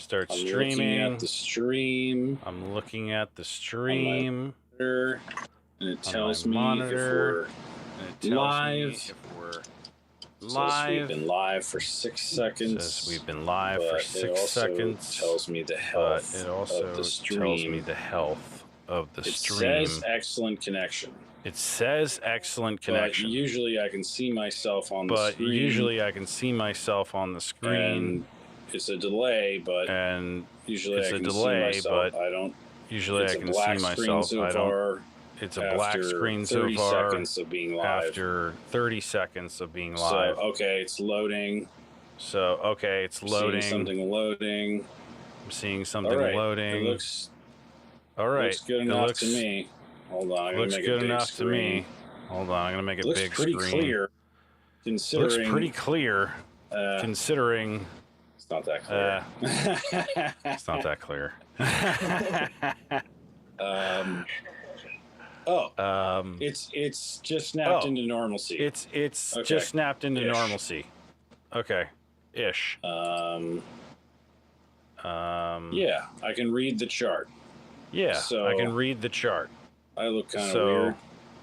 Start I'm streaming. looking at the stream. I'm looking at the stream. And it tells me if we're live. Live. We've been live for 6 seconds. Says we've been live for 6 seconds. Tells me the health it also of the stream. tells me the health of the stream. It says excellent connection. It says excellent connection. But usually I can see myself on the screen. And it's a delay, but usually I can see myself. I don't. Usually I can see myself. I don't. It's a black screen so far. 30 seconds of being live. After 30 seconds of being live. So, okay, it's loading. I'm seeing something loading. I'm seeing something loading. It looks good enough to me. Hold on, I'm going to make it big screen. Hold on, I'm going to make it big screen. Looks pretty clear. Looks pretty clear, considering... It's not that clear. It's not that clear. It's just snapped into normalcy. It's just snapped into normalcy. Okay. Ish. Yeah, I can read the chart. Yeah, so I can read the chart. I look kind of weird,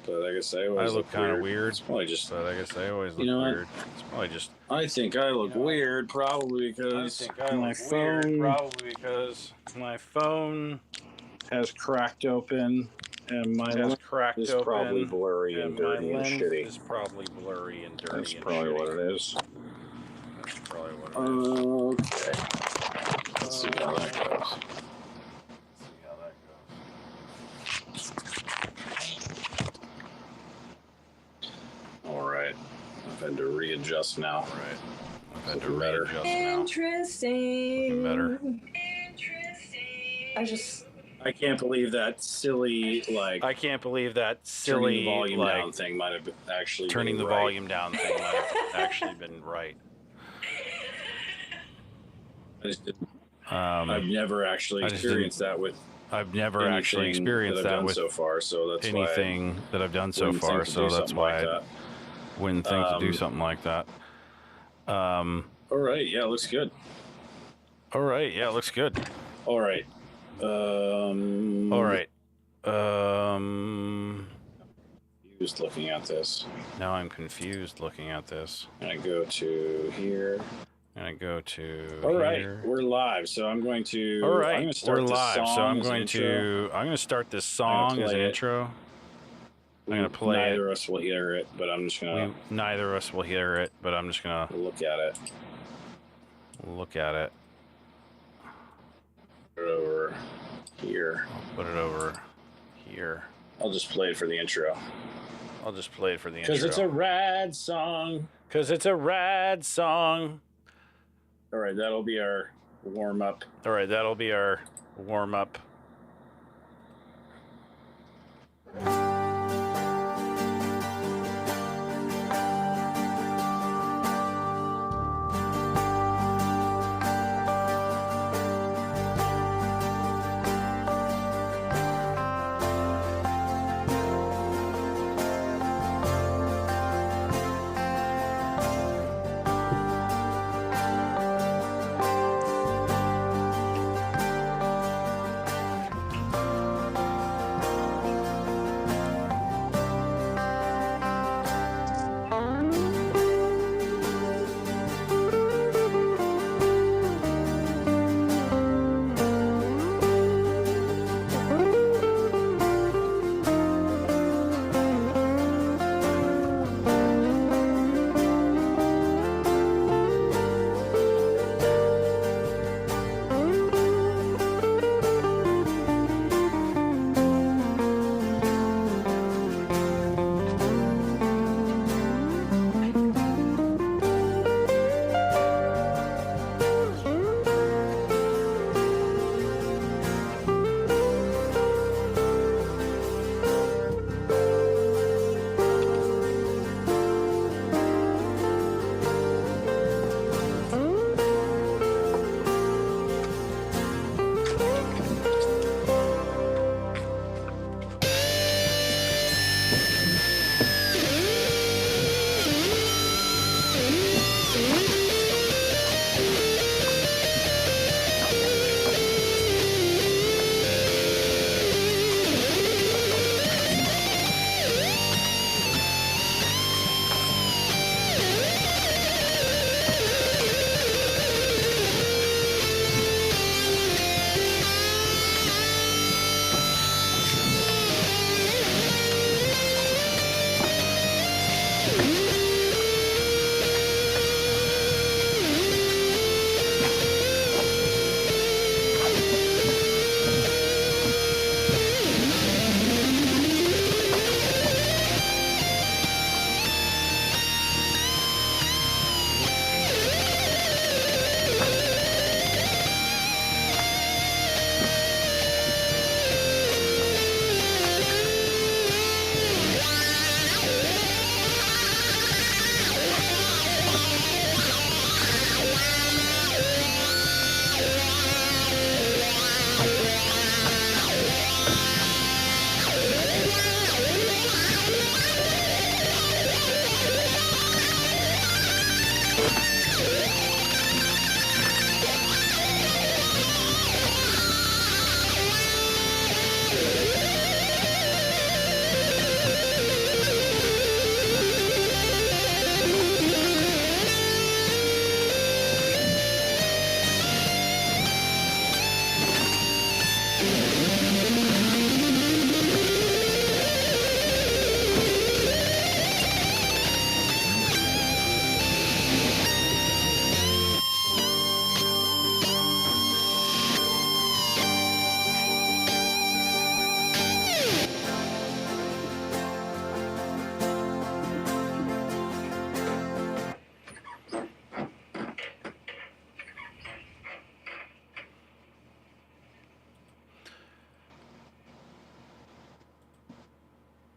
but I guess I always look kind of weird. It's probably just. But I guess I always look weird. It's probably just. I think I look weird, probably because my phone has cracked open, and my lens is probably blurry and dirty and shitty. It's probably blurry and dirty. That's probably what it is. That's probably what it is. Okay. Let's see how that goes. All right. I've had to readjust now. All right. I've had to readjust now. Interesting. Better. I can't believe that silly, turning the volume down thing might have actually turning the volume down thing might have actually been right. I've never actually experienced that with. I've never actually experienced that with so far, so that's anything that I've done so far. So that's why I wouldn't think to do something like that. All right, yeah, it looks good. All right, yeah, it looks good. All right. All right. Confused looking at this. Now I'm confused looking at this. I go to here. And I go to. All right, we're live. So I'm going to. All right, we're live. So I'm going to start this song as an intro. I'm going to play it. Neither of us will hear it, but I'm just going to. Neither of us will hear it, but I'm just going to look at it. Look at it. Put it over here. I'll put it over here. I'll just play it for the intro. Because it's a rad song. All right, that'll be our warm up.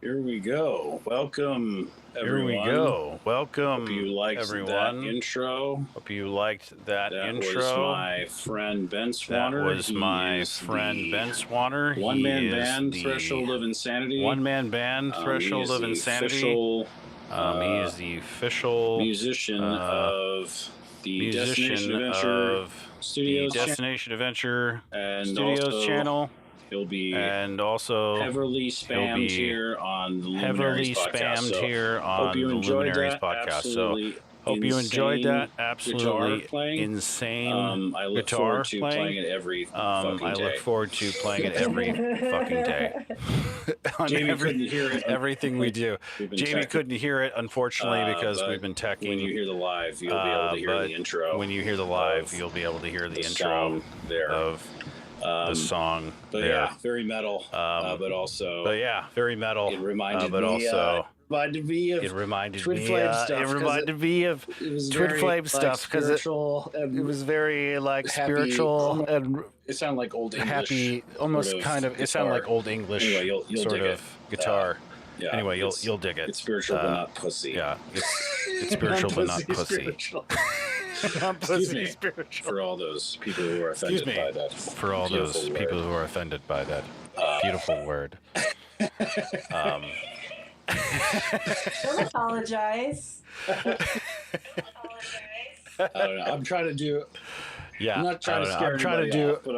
Here we go. Welcome, everyone. Here we go. Welcome, Hope you liked everyone. That intro. Hope you liked that intro. That was my friend Ben Swanner. That was my friend Ben Swanner. One-man band, Threshold of Insanity. One-man band, Threshold of Insanity. He is the official musician of the Destination Adventure Studios and Studios channel. He'll be heavily spammed here on the Luminaries podcast. So hope you enjoyed that. Absolutely insane I look guitar forward to playing it every fucking day. I look forward to playing it every fucking day. Jamie couldn't hear it. Everything we do. Jamie couldn't hear it, unfortunately, because we've been teching. When you hear the live, you'll be able to hear the intro. When you hear the live, you'll be able to hear the intro of the song. But there. Yeah, very metal. But also. But yeah, very metal. It reminded but me. Also. It reminded me of Twin Flame stuff because it was very like happy, spiritual and it sounded like old English, happy, almost kind of. It sounded like old English you'll sort of guitar. Yeah, anyway, you'll dig it. It's spiritual but not pussy. Yeah, it's spiritual but not pussy. Not pussy spiritual. For all those people who are offended by that. For all those people who are offended by that beautiful word. Don't apologize. I don't know. I'm trying to do. Yeah, I'm not trying to scare anybody off, but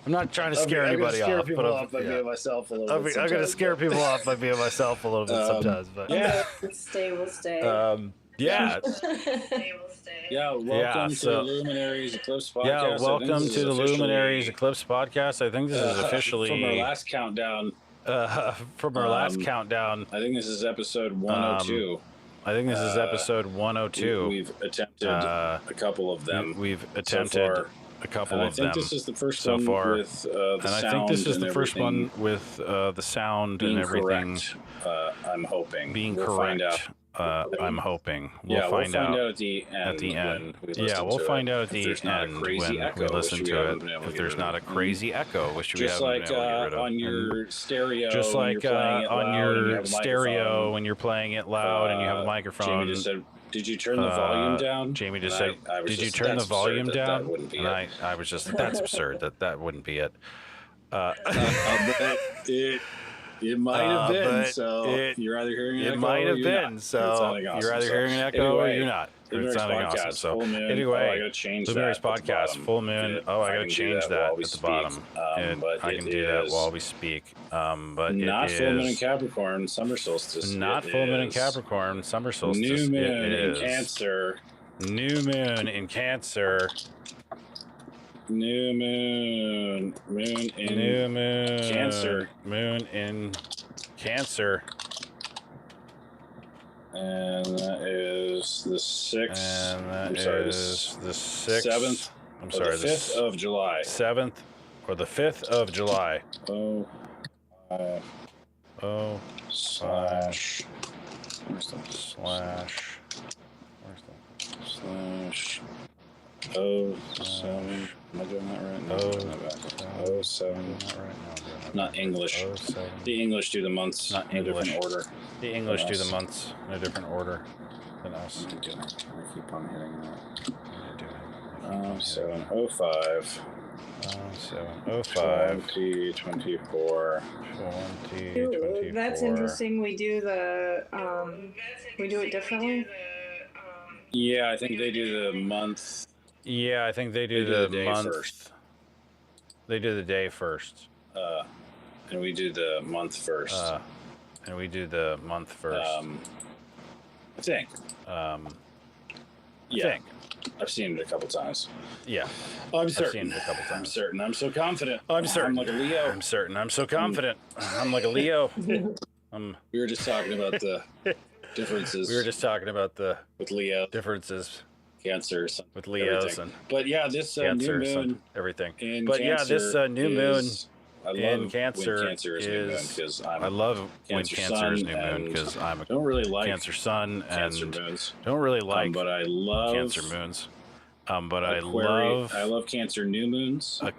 I'm not trying to scare anybody off, but I'm being myself a little bit. I'm going to scare people off by being myself a little bit sometimes. But yeah, we'll stay. Yeah. Yeah, welcome to the Luminaries Eclipse podcast. Yeah, welcome to the Luminaries Eclipse podcast. I think this is officially from our last countdown. I think this is episode 102. We've attempted a couple of them. We've attempted a couple of them. I think this is the first one with the sound. I think this is the first one with the sound and everything. I'm hoping. Being correct. I'm hoping. We'll find out at the end. We'll find out at the end when we listen to it. If there's not a crazy echo, which we haven't been able to get rid of. On your stereo. Just like on your stereo when you're playing it loud and you have a microphone. Jamie just said, "Did you turn the volume down?" Jamie just said, "Did you turn the volume down?" That wouldn't be it. And I was just, that's absurd. That wouldn't be it. It might have been, so you're either hearing an echo. It might have been, so you're either hearing an echo or you're not. It's sounding awesome. So anyway, I gotta change Luminaries that podcast, full moon. I gotta change that at the bottom. I can do that while we speak. But not full moon in Capricorn, summer solstice. Not full moon in Capricorn, summer solstice. New moon in Cancer. New moon in Cancer. New moon. Cancer. Moon in Cancer. And that is the 6th. And that is the 6th. 7th. I'm sorry, the 5th of July. 7th or the 5th of July. Slash. Oh, 7. Am I doing that right? No, oh, 7. Not English. The English do the months in a different order. The English do the months in a different order than us. I keep on hitting that. 705. 705. 2024. 2024. That's interesting. We do we do it differently. Yeah, I think they do the month. Yeah, I think they do the month first. They do the day first. And we do the month first. I think. Yeah. I think. I've seen it a couple times. Yeah. I'm certain. I've seen it a couple times. I'm certain. I'm so confident. I'm certain. I'm like a Leo. I'm certain. I'm so confident. I'm like a Leo. We were just talking about the differences. With Leo differences. Cancer. With Leos everything. and but yeah, this new moon. Everything. But yeah, this new moon in Cancer when Cancer is new moon because I love when Cancer is new moon because I'm a don't really like Cancer sun and Cancer moons. Don't really like but I love Cancer moons. But I love Cancer new moons. I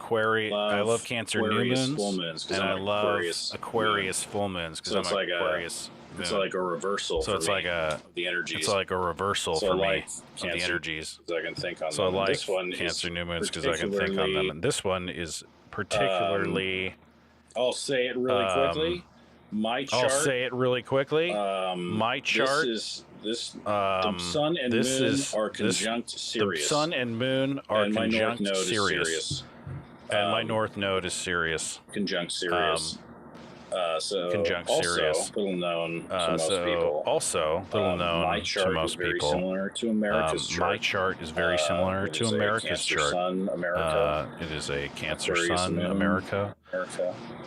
love Cancer new moons. Full moons, and I love Aquarius full moons because I'm Aquarius. It's like a reversal. So it's like the energies. It's like a reversal for me of the energies. I can think on so them. I like this one Cancer new moons because I can think on them, and this one is particularly. I'll say it really quickly. My chart. I'll say it really quickly. My chart. The sun and moon are conjunct Sirius. The sun and moon are conjunct Sirius. And my north node is Sirius. Conjunct Sirius. Conjunct Sirius. Little known to most people. Also, little known to most people. Similar to America's chart. My chart is very similar to America's chart. Sun, America. It is a Cancer Aquarius Sun, moon, America.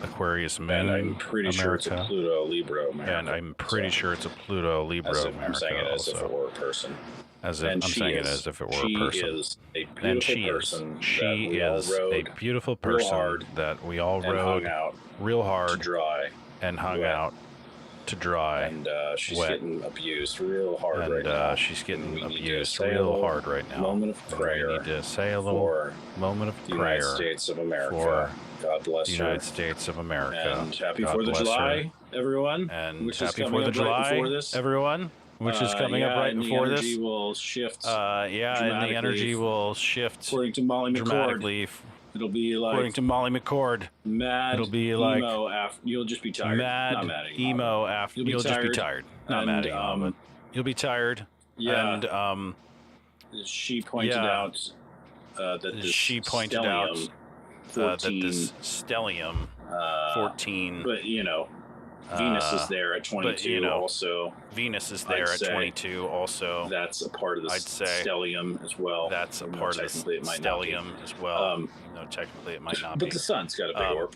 Aquarius Moon, and I'm pretty America. Sure it's a Pluto Libra, America. And I'm pretty sure it's a Pluto Libra, America. I'm saying it as if it were a person. I'm saying it as if it were a person. She is a beautiful person that we all rode real hard to dry and hung out to dry. And she's getting abused real hard right now. She's getting abused real hard right now. Moment of prayer. We need to say a little moment of prayer. United States of America. For God bless the United States of America. And happy 4th of July, everyone. And happy 4th of July, everyone. Which is coming up right before this. The energy will shift. And the energy will shift according to Molly McCord. Dramatically. It'll be like according to Molly McCord. Mad. It'll be like emo after. You'll just be tired. Not mad at emo after. You'll just be tired. Not mad at emo, but you'll be tired. Yeah. And she pointed out that this stellium 14. But Venus is there at 22 also. Venus is there at 22 also. That's a part of the stellium as well. That's a part of the stellium as well. No, technically it might not be. But the sun's got a big orb.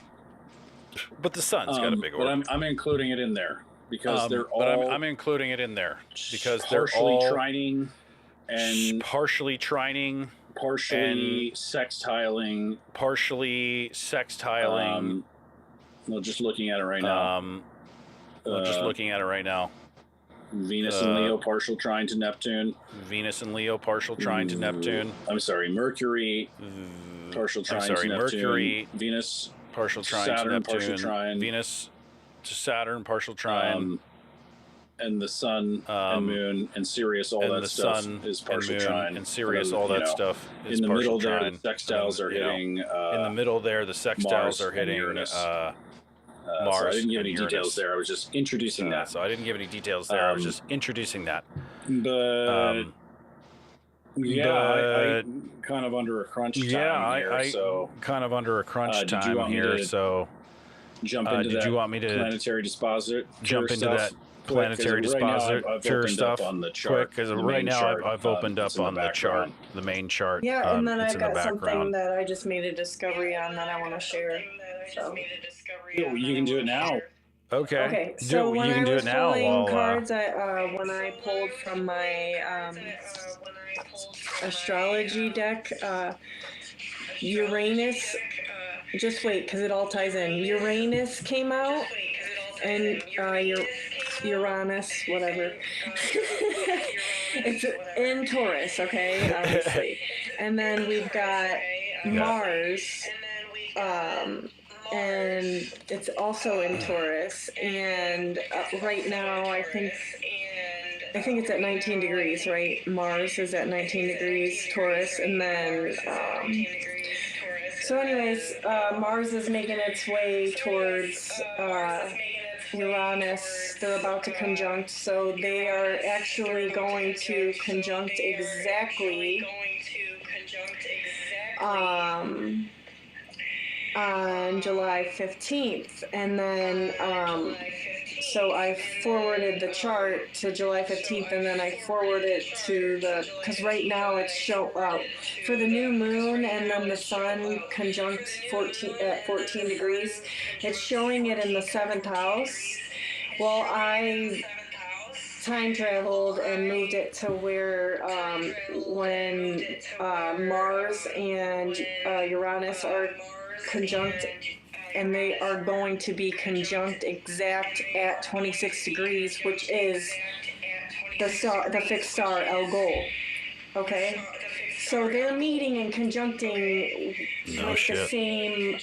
But the sun's got a big orb. But I'm including it in there because they're all. But I'm including it in there because they're all trining and partially trining, partially sextiling. Well, just looking at it right now. Venus and Leo partial trine to Neptune. I'm sorry, Mercury partial trine to Neptune. Mercury, Venus partial trine Saturn, to Neptune. partial trine. Venus to Saturn partial trine. And the sun and moon and Sirius, all that stuff is partial trine. And Sirius, all that stuff is partial trine. In the middle there, the sextiles are hitting. In the middle there, the sextiles are hitting Mars. So I didn't give any details there. I was just introducing that. So I didn't give any details there. I was just introducing that. But I kind of under a crunch time kind of under a crunch time here. So jump into did you want me to planetary dispositor? Jump into that planetary dispositor stuff on the chart. Because right now I've opened up on the chart, the main chart. Yeah, and then I've got something that I just made a discovery on that I want to share. So. You can do it now. Okay. So when I was pulling cards, when I pulled from my astrology deck, Uranus. Just wait, because it all ties in. Uranus came out, and Uranus, whatever. It's in Taurus, okay, obviously. And then we've got Mars, and it's also in Taurus. And right now, I think it's at 19 degrees, right? Mars is at 19 degrees Taurus, and then. So anyways, Mars is making its way towards Uranus. They're about to conjunct, so they are actually going to conjunct exactly on July 15th. And then, so I forwarded the chart to July 15th, and then I forwarded it to because right now it's for the new moon and then the sun conjunct 14 degrees, it's showing it in the 7th house. Well, I time traveled and moved it to where when Mars and Uranus are conjunct, and they are going to be conjunct exact at 26 degrees, which is the fixed star El Gol. Okay, So they're meeting and conjuncting with the same,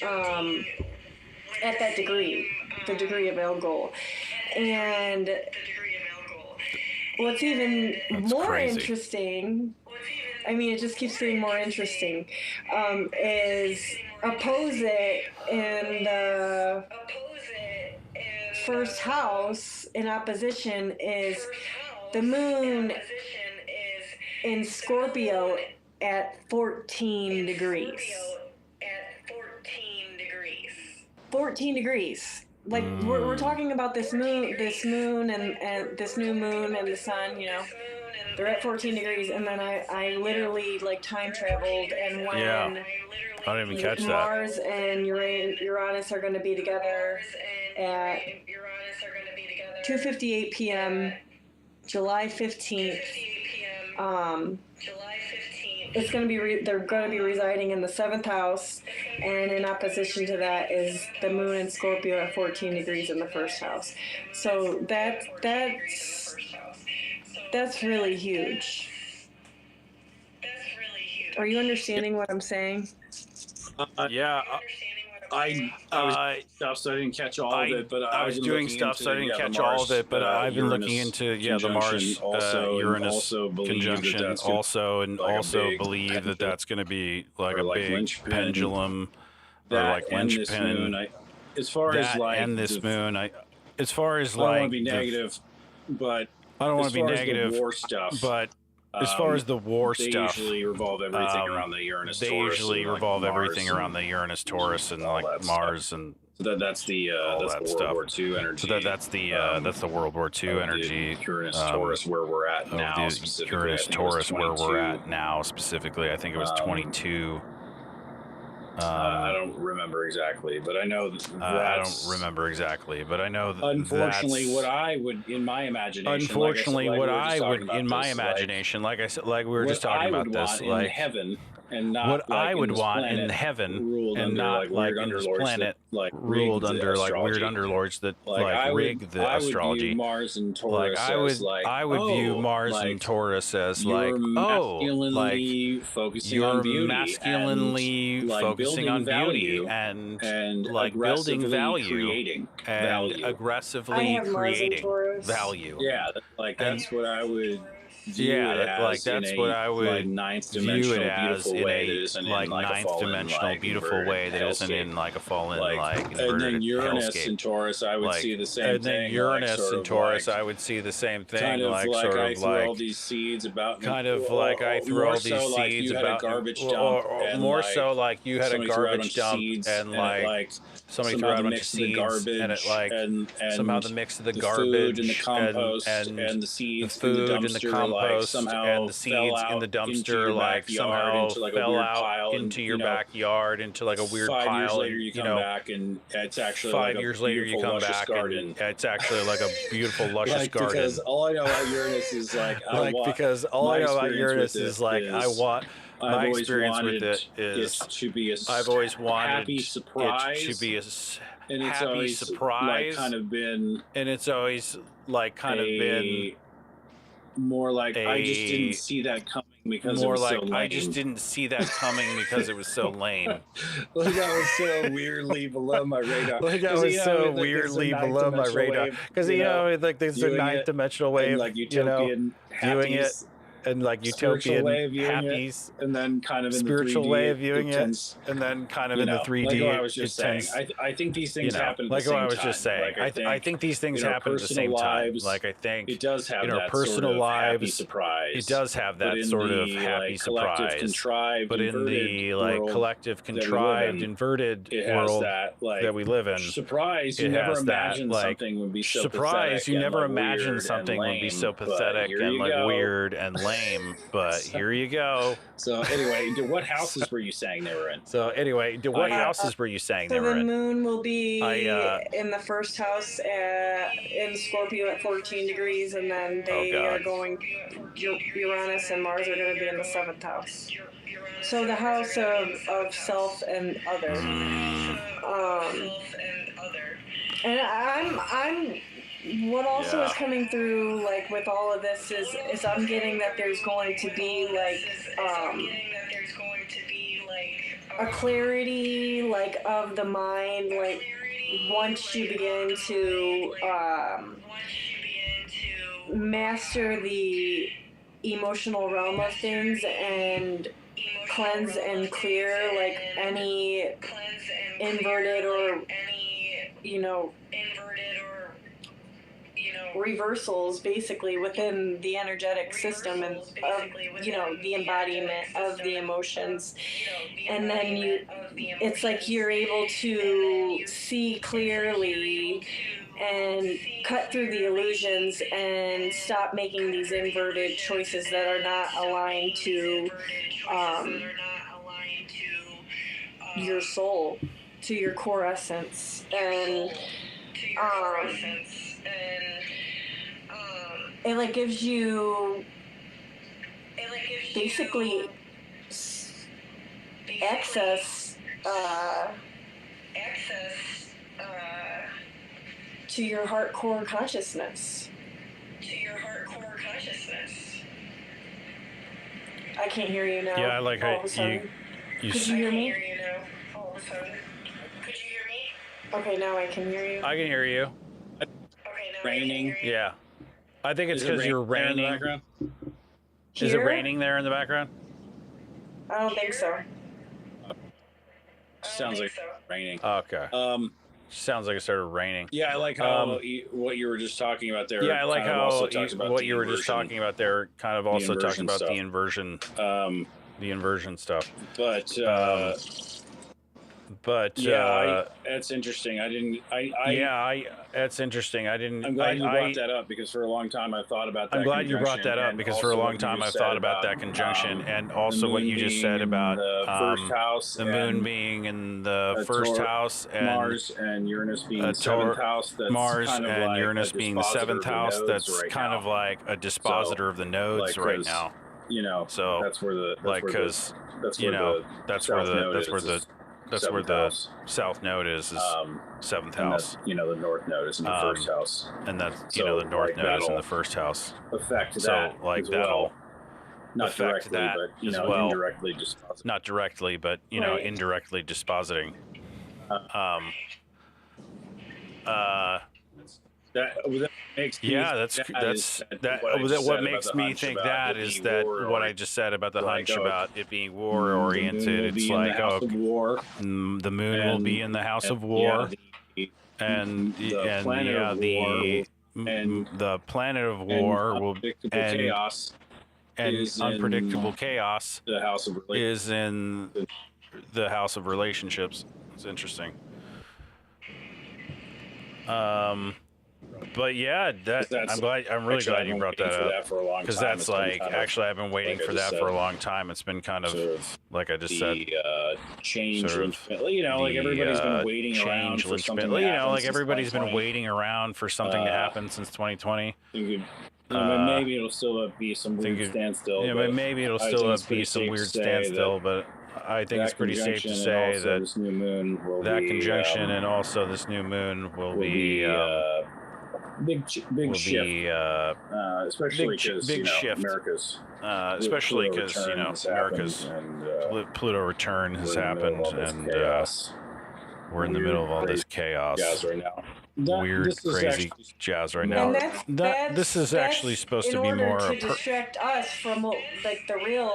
at that degree, the degree of Elgol. And what's even more interesting, I mean, it just keeps getting more interesting, is opposite in the first house in opposition is the moon in Scorpio at 14 degrees. 14 degrees. Like we're talking about this moon and this new moon and the sun, you know. They're at 14 degrees, and then I literally like time traveled, and when I didn't even catch Mars and Uranus are going to be together at 2:58 p.m. July 15th. It's going to be they're going to be residing in the 7th house, and in opposition to that is the moon in Scorpio at 14 degrees in the 1st house. So that's really huge. Are you understanding what I'm saying? Yeah. I was stuff, so I didn't catch all of it. But I was doing stuff, so I didn't catch all of it. But I've been looking into the Mars Uranus conjunction also, and also believe that that's going to be like a big pendulum, or like linchpin. As far as like and this moon, as far as I don't like want to be negative, but I don't want to be negative, war stuff, but. As far as the war they stuff, usually revolve everything around the Uranus. They Taurus usually and, like, revolve Mars everything around the Uranus, Taurus, and like Mars stuff. and so that's the World War II energy. So that's the World War II energy. Uranus Taurus where we're at now. Uranus Taurus where we're at now specifically. I think it was 22. I don't remember exactly, but I know I don't remember exactly, but I know that. Unfortunately, what I would in my imagination. Unfortunately, like what I would in my imagination, like I said, like we were just talking about this, like in heaven. And not what like I would in want in heaven, and not like in this planet ruled under like weird underlords that like rig the astrology. I would view Mars and Taurus I would view Mars and Taurus as like masculinely focusing on beauty, masculinely focusing on beauty and like building value and aggressively creating value. Yeah, like that's what I would. Like that's what I would ninth view it as in a like ninth dimensional beautiful way that isn't in like a fallen like inverted and then Uranus hellscape. and Taurus I would see the same thing. And then Uranus and Taurus I would see the same thing. Kind of like sort I of threw like all these seeds about kind of like I threw all these seeds about garbage dump or more so like you had a garbage dump and like somebody threw out a bunch of seeds and it like somehow the mix of the garbage and the compost and the seeds in the dumpster and the seeds in the dumpster like somehow fell out into your backyard into like a weird pile. 5 years later you come back and it's actually 5 years later you come back and it's actually like a beautiful luscious garden. Because all I know about Uranus is like I want my experience with it is to be a I've always wanted happy surprise. It to be a and it's happy always surprise, like kind of been, and it's always like kind of been more like I just didn't see that coming because more it was like so lame. I just didn't see that coming because it was so lame. Like that was so weirdly below my radar. Like that was so weirdly below my radar because like there's a ninth dimensional way of like utopian viewing it. And like utopian happy, and then kind of in spiritual the 3D, way of viewing it, and then kind of in the 3D. Like I was just saying, I think these things happen. At like the same what I was time. just saying, like I think these things happen at the same time. Like I think it does have in our that personal sort of lives, happy surprise. It does have that sort of happy surprise. But in the like collective contrived inverted world that we live in, surprise you never imagined something would be so surprise you never imagined something would be so pathetic and like weird and lame. But here you go. So anyway, what houses were you saying they were in? Houses were you saying they were in? So the moon will be in the first house in Scorpio at 14 degrees, and then they are going. Uranus and Mars are going to be in the 7th house. So the house of self and other. And I'm. What also is coming through, like with all of this, is I'm getting that there's going to be like a clarity like of the mind, like once you begin to master the emotional realm of things and cleanse and clear like any inverted or reversals basically within the energetic system and of the embodiment of the emotions, and then it's like you're able to see clearly and cut through the illusions and stop making these inverted choices that are not aligned to your soul, to your core essence. And it like gives you basically access to your heart core consciousness. I can't hear you now. Yeah, I like how you Could you hear me? Okay, now I can hear you. I can hear you. Raining. Yeah. I think it's because you're raining. Is it raining there in the background? I don't think so. Sounds like raining. Okay. Sounds like it started raining. Yeah, I like how what you were just talking about there. Yeah, I like how what you were inversion, just talking about there kind of also talks about stuff. the inversion stuff. But that's interesting. That's interesting. I'm glad you brought that up because for a long time I thought about that. I'm glad you brought that up because for a long time I've thought about that conjunction, and also what you just said about the first house, the moon being in the first house, and Mars and Uranus being the seventh house. That's Mars kind of and like Uranus being the seventh house. That's right kind now. of like a dispositor of the nodes right now. So that's where the south node is seventh house. The north node is in the first house, and that's the north node is in the first house. Affect so that like as that'll well. Not affect directly, that but as well. indirectly dispositing. Not directly, but indirectly dispositing. That makes what makes me think that is that what I just said about the hunch about it being war oriented. It's like the moon will be in the house of war, and the planet of war will and unpredictable chaos is in the house of relationships. It's interesting. But yeah, I'm really glad you brought that up because that's like actually I've been waiting for that for a long time. It's been kind of like I just said, change. Like everybody's been waiting around for something. Like everybody's been waiting around for something to happen since 2020. Maybe it'll still be some weird standstill. Yeah, but maybe it'll still be some weird standstill. But I think it's pretty safe to say that this new moon conjunction and also this new moon will be big shift, especially because America's especially because America's Pluto return has happened, and we're in the middle of all this chaos. Right now. Weird, crazy jazz right now. This is actually supposed to be more to distract us from like the real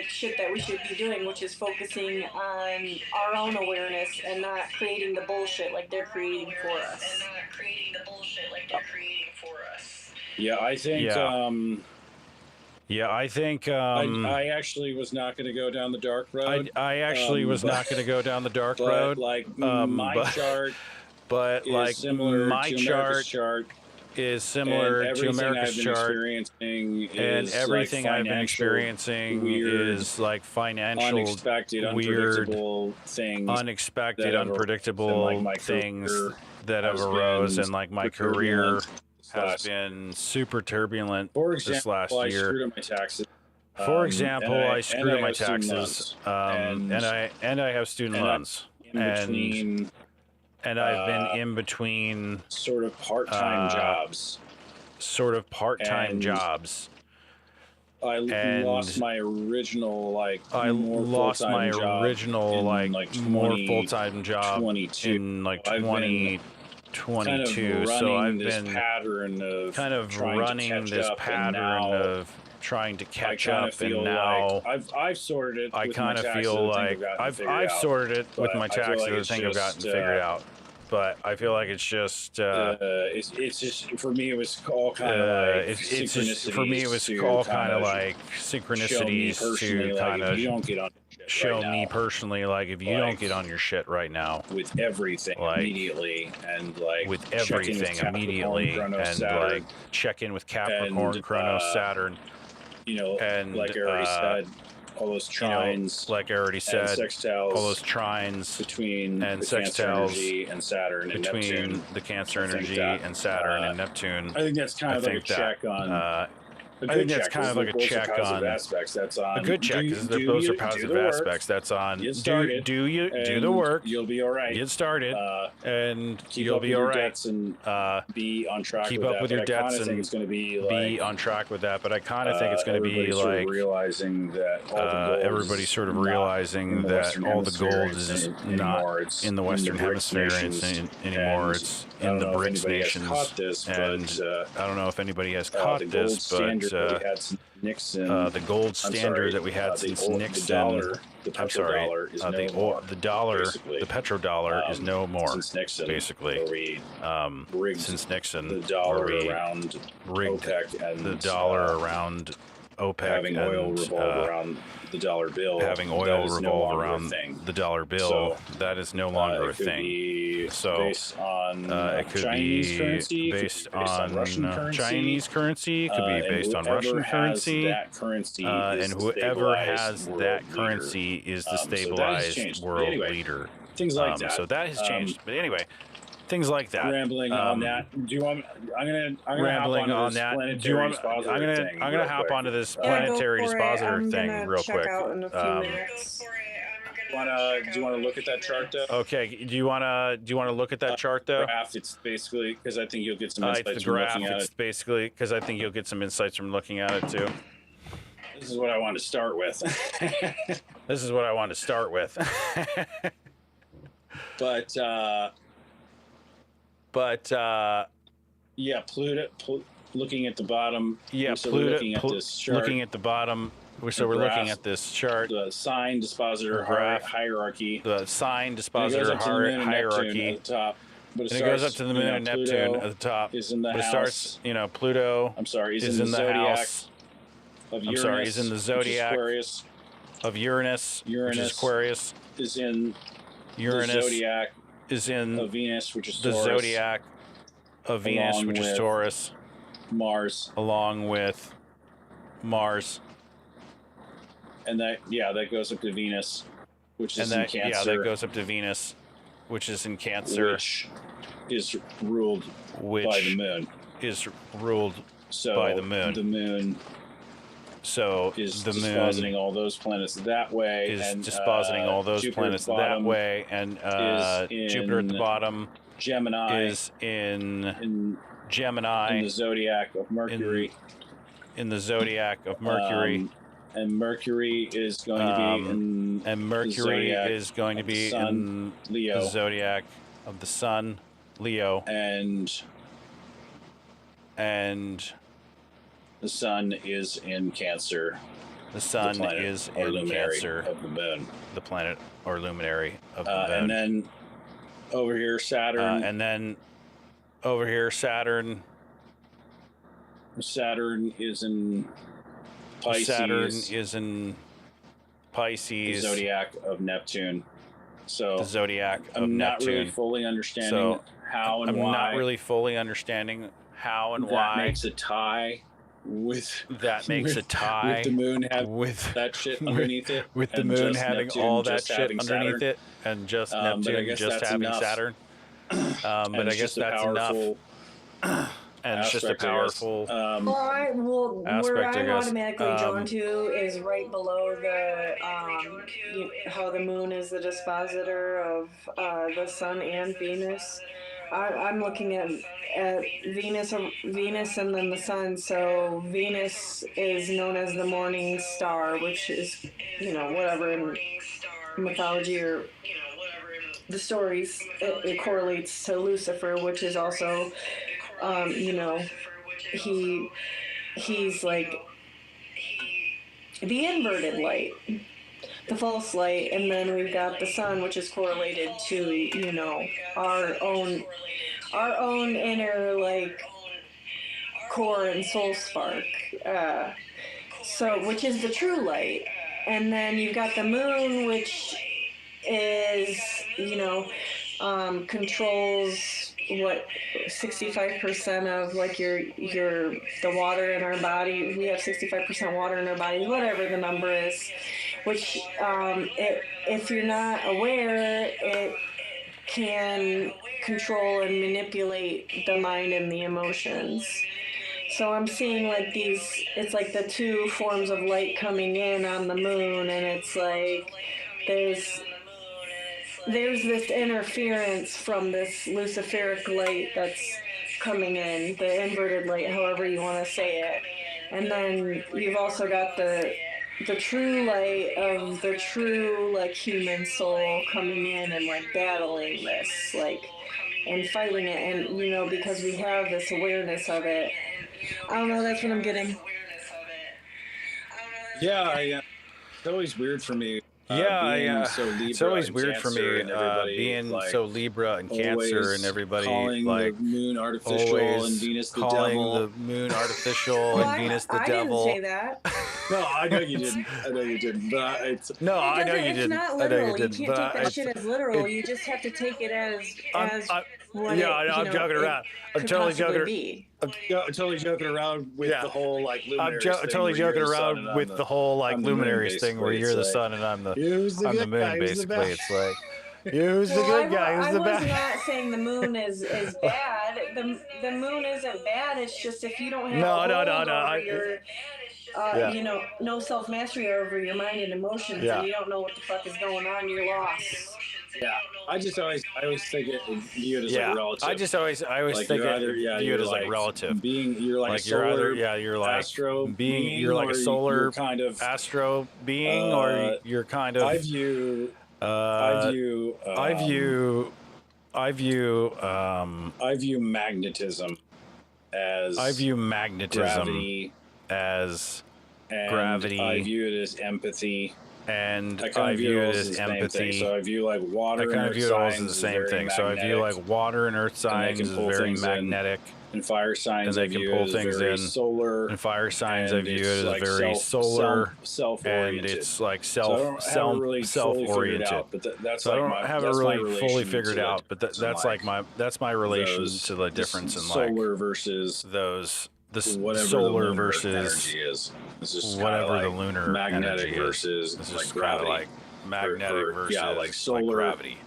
shit that we should be doing, which is focusing on our own awareness and not creating the bullshit like they're creating for us. Yeah, I think. I think. I actually was not going to go down the dark road. I actually was not going to go down the dark road. My chart. But like my chart is similar to America's chart, and everything I've been experiencing is like financial, weird, unexpected, unpredictable things that have arose, and like my career has been super turbulent this last year. For example, I screwed up my taxes, and I have student loans, and I've been in between sort of part-time jobs. I lost my original more full-time job in like 2022. So I've been kind of running this pattern of trying to catch up, and now I've sorted it. I kind of feel like I've sorted it with my taxes. The thing I've gotten figured out. But I feel like it's just it's just for me. It was all kind of like synchronicities to kind of show me personally, like if you don't get on your shit right now with everything immediately, and like check in with Capricorn, Chronos, Saturn. And like I already said, all those trines, all those trines between the Cancer energy and Saturn and Neptune. The Cancer energy and Saturn and Neptune. I think that's kind of like a check on. I think that's kind of like a check on aspects. That's on a good check because those are positive aspects. That's on. Do the work. You'll be all right. Get started, and you'll be all right. And be on track. Keep up with your debts and it's going to be on track with that. But I kind of think it's going to be like realizing that everybody's sort of realizing that all the gold is not in the Western Hemisphere anymore. It's in the BRICS nations, and I don't know if anybody has caught this, but the gold standard that we had since Nixon. I'm sorry, the dollar, the petrodollar is no more. Since Nixon, basically, since Nixon, the dollar around OPEC and the dollar around OPEC, having oil revolve around the dollar bill. Having oil revolve around the dollar bill, that is no longer a thing. So based on it could Chinese be currency, based on Russian currency. Chinese currency. It could be based on Russian currency. And whoever has that currency is the stabilized world leader. Things like that. So that has changed. But anyway, things like that. Rambling on that. Do you want? I'm gonna rambling on that. Do you want? I'm gonna hop onto this planetary dispositor thing real quick. Do you want to look at that chart though? Okay. Do you want to look at that chart though? Graph. It's basically because I think you'll get some insights from looking at it. It's basically because I think you'll get some insights from looking at it too. This is what I want to start with. This is what I want to start with. But yeah, Pluto. Looking at the bottom. Yeah, so Pluto. Looking at this chart. Looking at the bottom. So we're looking at this chart. The sign dispositor hierarchy. The sign dispositor hierarchy. At the top. But it goes up to the moon and Neptune at the top. Is in the house. It starts, Pluto. I'm sorry, is in the zodiac house. Of Uranus, I'm sorry, is in the zodiac of Uranus, which is Aquarius. Is in Uranus. The zodiac is in of Venus, which is the Taurus, zodiac of Venus, which is Taurus. Mars, along with Mars. And that goes up to Venus, which is in Cancer. Yeah, that goes up to Venus, which is in Cancer. Which is ruled by the moon. By the moon. The moon. So is the dispositing all those planets that way. Dispositing all those planets that way, and Jupiter at the bottom. Gemini is in Gemini. In the zodiac of Mercury. In the zodiac of Mercury. And Mercury is going to be in Leo. The zodiac of the Sun, Leo. And the Sun is in Cancer. The Sun is in Cancer of the moon. The planet or luminary of the moon. And then over here, Saturn. Saturn is in Pisces. Saturn is in Pisces. The zodiac of Neptune. So the zodiac of Neptune. I'm not really fully understanding how and why. I'm not really fully understanding how and why. That makes a tie with the moon having that shit underneath it. With the moon having all that shit underneath it, and just Neptune just having Saturn. But I guess that's enough. And it's just a powerful aspect, where I'm automatically drawn to is right below the how the moon is the dispositor of the Sun and Venus. I'm looking at Venus and then the sun. So Venus is known as the morning star, which is, whatever in mythology or the stories, it correlates to Lucifer, which is also, he's like the inverted light, the false light, and then we've got the sun, which is correlated to our own inner like core and soul spark, so which is the true light. And then you've got the moon, which is controls what 65% of like the water in our body. We have 65% water in our bodies, whatever the number is, which if you're not aware, it can control and manipulate the mind and the emotions. So I'm seeing like it's like the two forms of light coming in on the moon, and it's like there's this interference from this Luciferic light that's coming in, the inverted light, however you want to say it. And then you've also got the true light of the true like human soul coming in and like battling this, like, and fighting it, and because we have this awareness of it. I don't know, that's what I'm getting. Yeah, it's always weird for me. So it's always weird for me being like, so Libra and Cancer, and everybody calling like the moon artificial and Venus the devil. The moon artificial and Venus the devil. I didn't say that. No, I know you didn't. But I know you didn't. It's not literal. You can't take that shit as literal. You just have to take it as what I'm joking around. I'm totally joking. I'm totally joking around with the whole like Luminaries thing. I'm totally joking around with the whole like Luminaries thing where you're the sun and I'm the moon, basically. It's like, who's the good guy? Who's the bad? I was not saying the moon is bad. The moon isn't bad. It's just if you don't have no self-mastery over your mind and emotions, and you don't know what the fuck is going on, you're lost. Yeah, I always think it viewed as like relative. I always like think it viewed as like relative. You're like solar, you're like astro being, you're like a solar kind of astro being, or you're kind of. I view magnetism as gravity, gravity. I view it as empathy. And I view it as empathy. So I view like water. I kind of view it all as the same thing. So I view like water and earth signs as very magnetic, and fire signs and they can pull things in. Solar, and fire signs I view it as like very solar, self-oriented. And it's like self-oriented. So I don't have it really fully figured out, but that's my relation to the difference in like solar versus those. Whatever solar the versus energy is. This is whatever like the lunar magnetic energy versus is. like gravity. Like magnetic versus like solar like gravity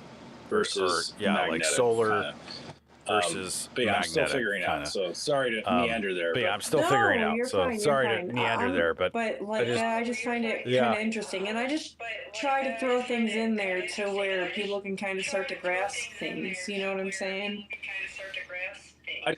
versus like solar versus but magnetic. I'm still figuring out. So sorry to meander there. But I'm still figuring out. You're so fine, sorry to meander there. But like I just find it kind of interesting, and I just try to throw things in there to where people can kind of start to grasp things. You know what I'm saying? I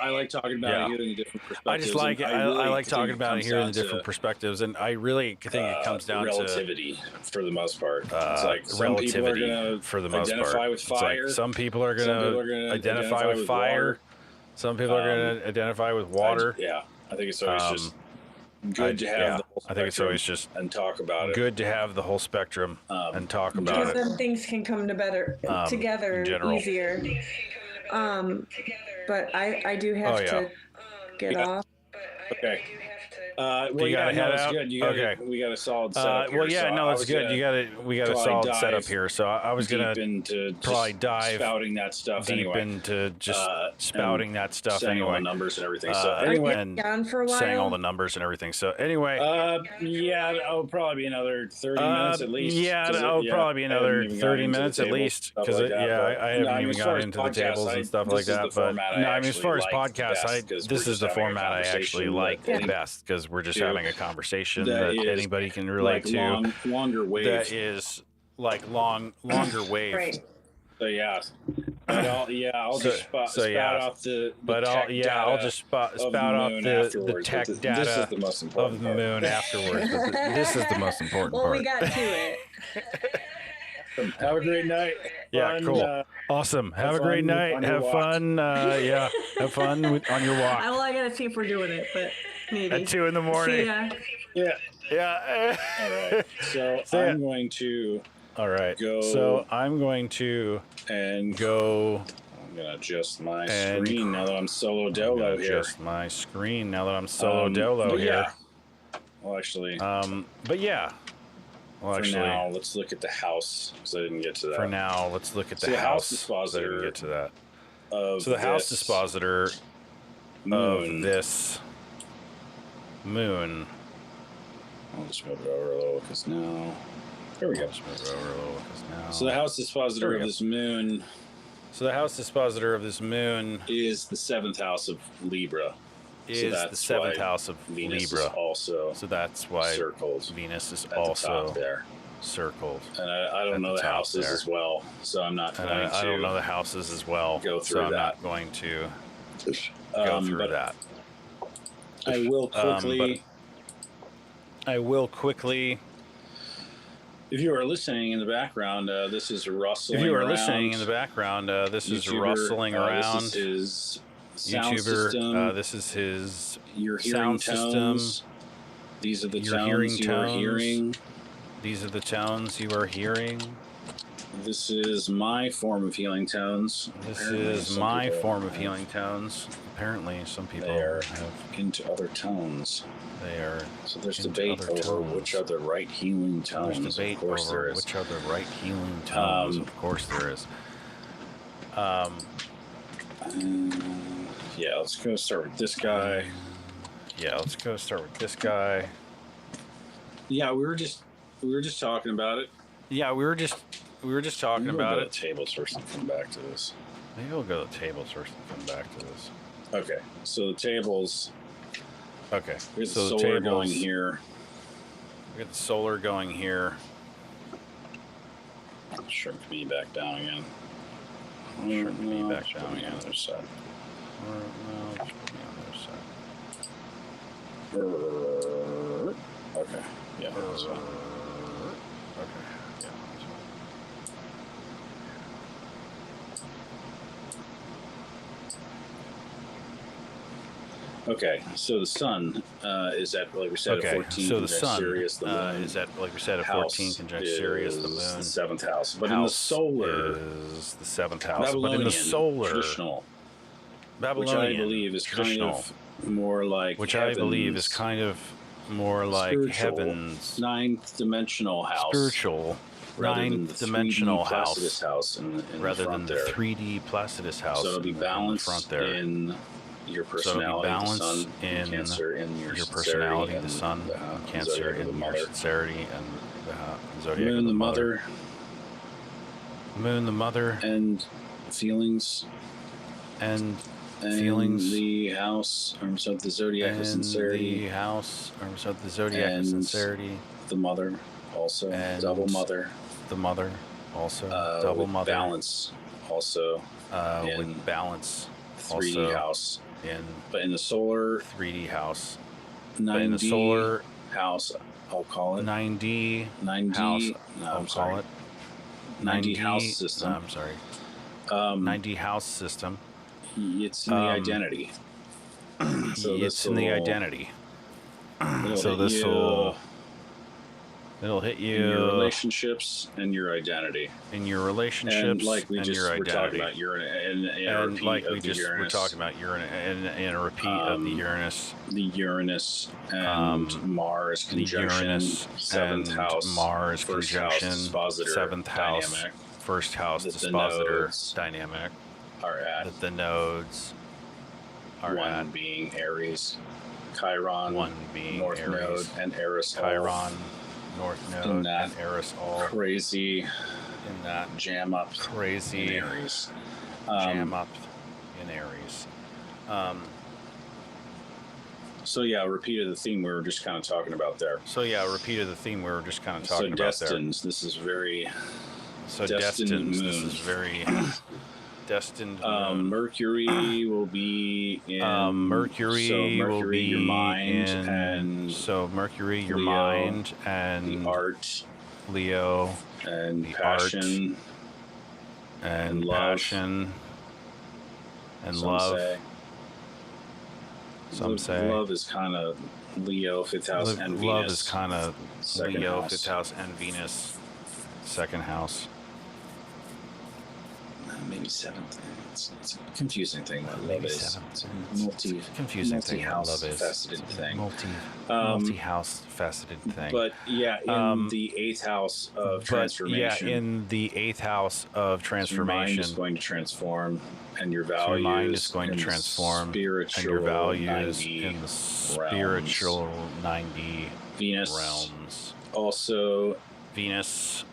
like talking about it, hearing different perspectives. I just like it. I like talking about it, hearing the different perspectives, and I really think it comes down relativity for the most part. It's like relativity for the most part. With fire. Like some people are going to identify with fire. Some people are going to identify with water. I think it's always just good to have the whole spectrum. I think it's always just and talk about it. Good to have the whole spectrum and talk about it. Because then things can come together easier. But I do have to get off. Okay. Well, you gotta head out. Good. We got a solid setup here. Well, yeah, so no, that's good. We got a solid setup here. So I was gonna probably dive spouting that stuff deep anyway. into just spouting that stuff saying anyway. all the numbers and everything. So anyway, and down for a while. saying all the numbers and everything. So anyway, it'll probably be another 30 minutes at least. It'll probably be another 30 minutes at least because I haven't even got into the tables and stuff like that. But no, I mean, as far as podcasts, this is the format I actually like the best because we're just having a conversation that anybody can relate to. Longer wave. That is like longer wave. Right. So yeah, I'll just spout off the I'll just spout off the tech data this is the most important of the moon afterwards. But this is the most important part. Well, we got to it. Have a great night. Yeah, cool. Awesome. Have a great night. Have fun. Have fun on your walk. Well, I gotta see if we're doing it, but maybe. At 2 a.m. See ya. Yeah. All right. So I'm going to. All right. Go. So I'm going to go. I'm gonna adjust my screen now that I'm solo dolo here. Adjust my screen now that I'm solo dolo here. Well, actually. But yeah. Well, for now, let's look at the house because I didn't get to that. For now, let's look at the house dispositor. I didn't get to that. So the house dispositor of this moon. I'll just move it over a little because now. There we go. Just move it over a little because now. So the house dispositor of this moon. So the house dispositor of this moon is the 7th house of Libra. Is the 7th house of Venus Libra. Is also so that's why circled. Venus is at also the top there. Circled. And I don't know the houses as well, so I'm not going to. I don't know the houses as well, go through so I'm that. not going to go through that. I will quickly. I will quickly. If you are listening in the background, this is rustling around. If you are listening in the background, this is rustling around. This is his YouTuber, system. this is his Your hearing sound system. These are the Your tones you are hearing. These are the tones you are hearing. This is my form of healing tones. This is my form of healing tones. Apparently, some people are have into other tones. They are. So there's debate over which are the right healing tones. There's debate of course over there is. which are the right healing tones. Of course there is. Yeah, let's go start with this guy. Yeah, let's go start with this guy. Yeah, we were just talking about it. Yeah, we were just talking about it. Tables first and come back to this. Maybe we'll go to the tables first and come back to this. Okay, so the tables. Okay, we so the solar going here. We got the solar going here. Shrink me back down again. Shrink me back down again. On the other side. No, just put me on the other side. Okay. Yeah. That's fine. Okay. Yeah. That's fine. Okay, so the sun is at, like we said, at 14 so the sun Sirius. The moon is at, like we said, at 14 conjunct Sirius. The moon, the 7th house, but house in the solar is the 7th house. Babylonian, but in the solar, traditional, Babylonian, which I believe is kind of more like which heavens, I believe is kind of more like heaven's 9th dimensional house, spiritual. Ninth dimensional house, rather than the 3D Placidus house. So it'll be balanced in the front there. In your personality, so the sun, in Cancer, in your personality, the sun, Cancer, in your sincerity, and the zodiac Moon, of the mother. Moon, the mother, and feelings, and feelings. The house, so the zodiac of sincerity. The house, so the zodiac of sincerity. The mother, also and double mother. The mother, also double mother. Balance, also with balance. 3D also house. But in the solar 3D house, 9D in the solar house, I'll call it 9D house. I'll call it 9D house system. No, I'm sorry. 9D house system. It's in the identity. So it's in the identity. So this will. It'll hit you in your relationships and your identity. In your relationships and like we and just your were talking about Uranus, and like we just were talking about Uranus, and a repeat of the Uranus. The Uranus and Mars conjunction. The Uranus 7th house. Mars conjunction. 7th house. Dynamic. First house dispositor dynamic. Are at that the nodes are one at being Aries, Chiron, one being North Aries, Node, and Eris. Chiron. North Node and Eris all crazy in that jam up crazy in Aries jam up in Aries. So yeah, repeated the theme we were just kind of talking about there. So yeah, repeated the theme we were just kind of talking about there. So destines, this is very So destined moon. This is very destined moon. Mercury will be in Mercury will be your mind in and Mercury, your Leo, mind and the art, Leo, and the passion, and love, passion and some love. Say. Some say love is kind of Leo, 5th house, and Venus. Love is kind of Leo, house. 5th house, and Venus, 2nd house. Maybe 7th. It's a confusing thing. What Maybe love is. 7th. Confusing thing. Love is. Faceted thing. Multi-house faceted thing. But yeah, in the 8th house of transformation. Yeah, in the 8th house of transformation. Your mind is going to transform, and your values. Your mind is going to transform, and your values in the spiritual 90 Venus realms. Also, Venus.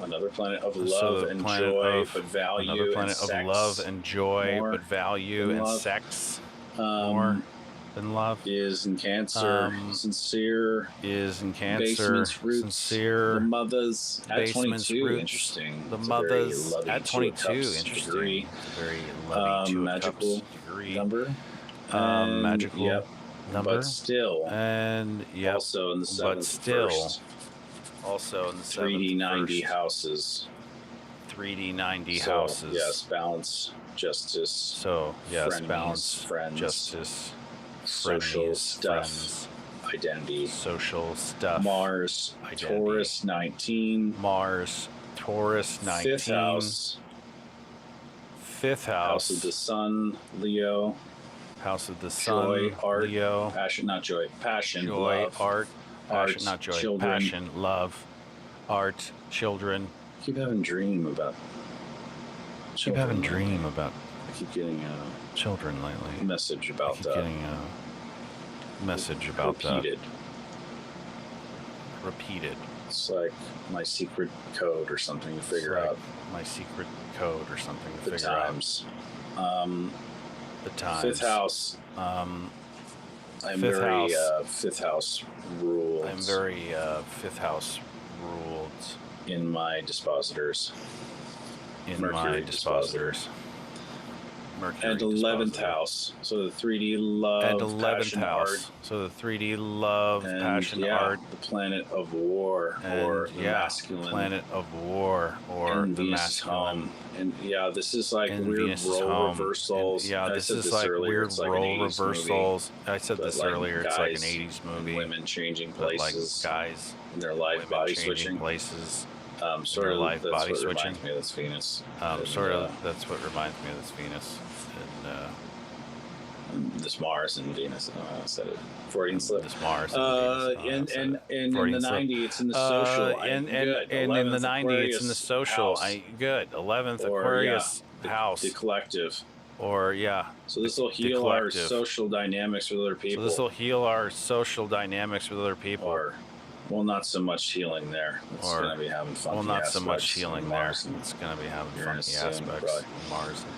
Another planet of love and joy, but value. Another planet of love and joy, but value and sex. More than love. Is in Cancer. Sincere. Is in Cancer. Basement's roots. Sincere. The mothers at Basement's 22. Roots. Interesting. The mothers at 22. Interesting. Degree. Very lovey magical degree. Number. Magical number. But still. And Also in the 7th. But still. First. Also in the 3D 90 houses. 3D 90 houses. Yes, balance, justice. So yes, frenemies, balance, friends, justice, social frenemies, stuff, friends, identity, social stuff. Mars, identity. Taurus 19. Mars, Taurus 19. 5th house. 5th house. House of the Sun, Leo. House of the Sun, Joy, art, Leo. Passion, not joy. Passion, Joy, love. art. Passion, not joy. Children. Passion, love, art, children. I keep having dream about. Keep having dream about. I keep getting children lately. a message about that. Getting a message about repeated. That. Repeated. It's like my secret code or something to figure out. My secret code or something to the figure times. The times. 5th house. I'm very 5th house ruled. I'm very 5th house ruled. In my dispositors. In Mercury my dispositors. Mercury and 11th house. So the 3D love, and 11th passion, house. art. So the 3D love, And passion, art. The planet of war, or the masculine. Planet of war, or and the Venus masculine. Home. And this is like And weird Venus role home. reversals. And, this is like earlier. weird role reversals. I said But this like earlier. It's like an guys 80s movie. Women changing But places. like guys in their life, women body changing switching. places. Sort their of life, that's body what switching. reminds me of this Venus. That's what reminds me of this Venus. And this Mars and Venus. I said it. Freudian slip. This Mars. And in the 90, it's in the social. And in the 90, it's in the social. Good. 11th Aquarius house. The collective. Or So this will heal our social dynamics with other people. So this will heal our social dynamics with other people. Or, well, not so much healing there. It's going to be having funky Well, not aspects. so much healing there. It's going to be having funky aspects. Mars and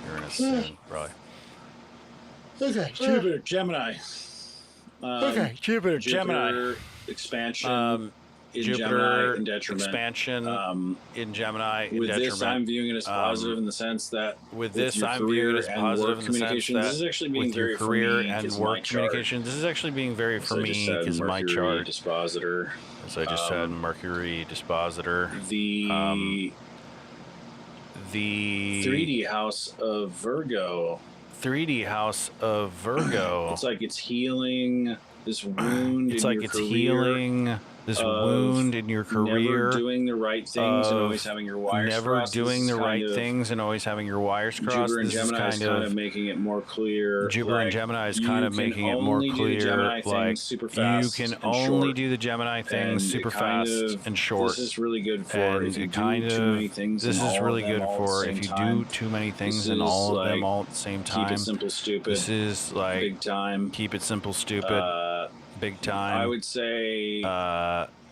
Uranus soon, probably. Okay, Jupiter, Gemini. Jupiter, Gemini. Expansion. In Jupiter Gemini, in detriment. Expansion in Gemini, in with detriment. This, I'm viewing it as positive in the sense that with this, I'm viewing it as positive in the sense that this is actually being with very your career for me, and work communication, this is actually being very for me because my chart. Dispositor. As I just said, Mercury dispositor. The 3D house of Virgo. 3D house of Virgo. It's like it's healing this wound. It's like it's healing this wound in your career. Never doing the right things and always having your wires crossed. Never doing the right things and always having your wires crossed. Jupiter and Gemini is kind of making it more clear. Jupiter and Gemini is kind of making it more clear. Like you can only do the Gemini things super fast and short. This is really good for if you do too many things. This is really good for if you do too many things and all of them all at the same time. Keep it simple, stupid. This is like big time. Keep it simple, stupid. Big time. I would say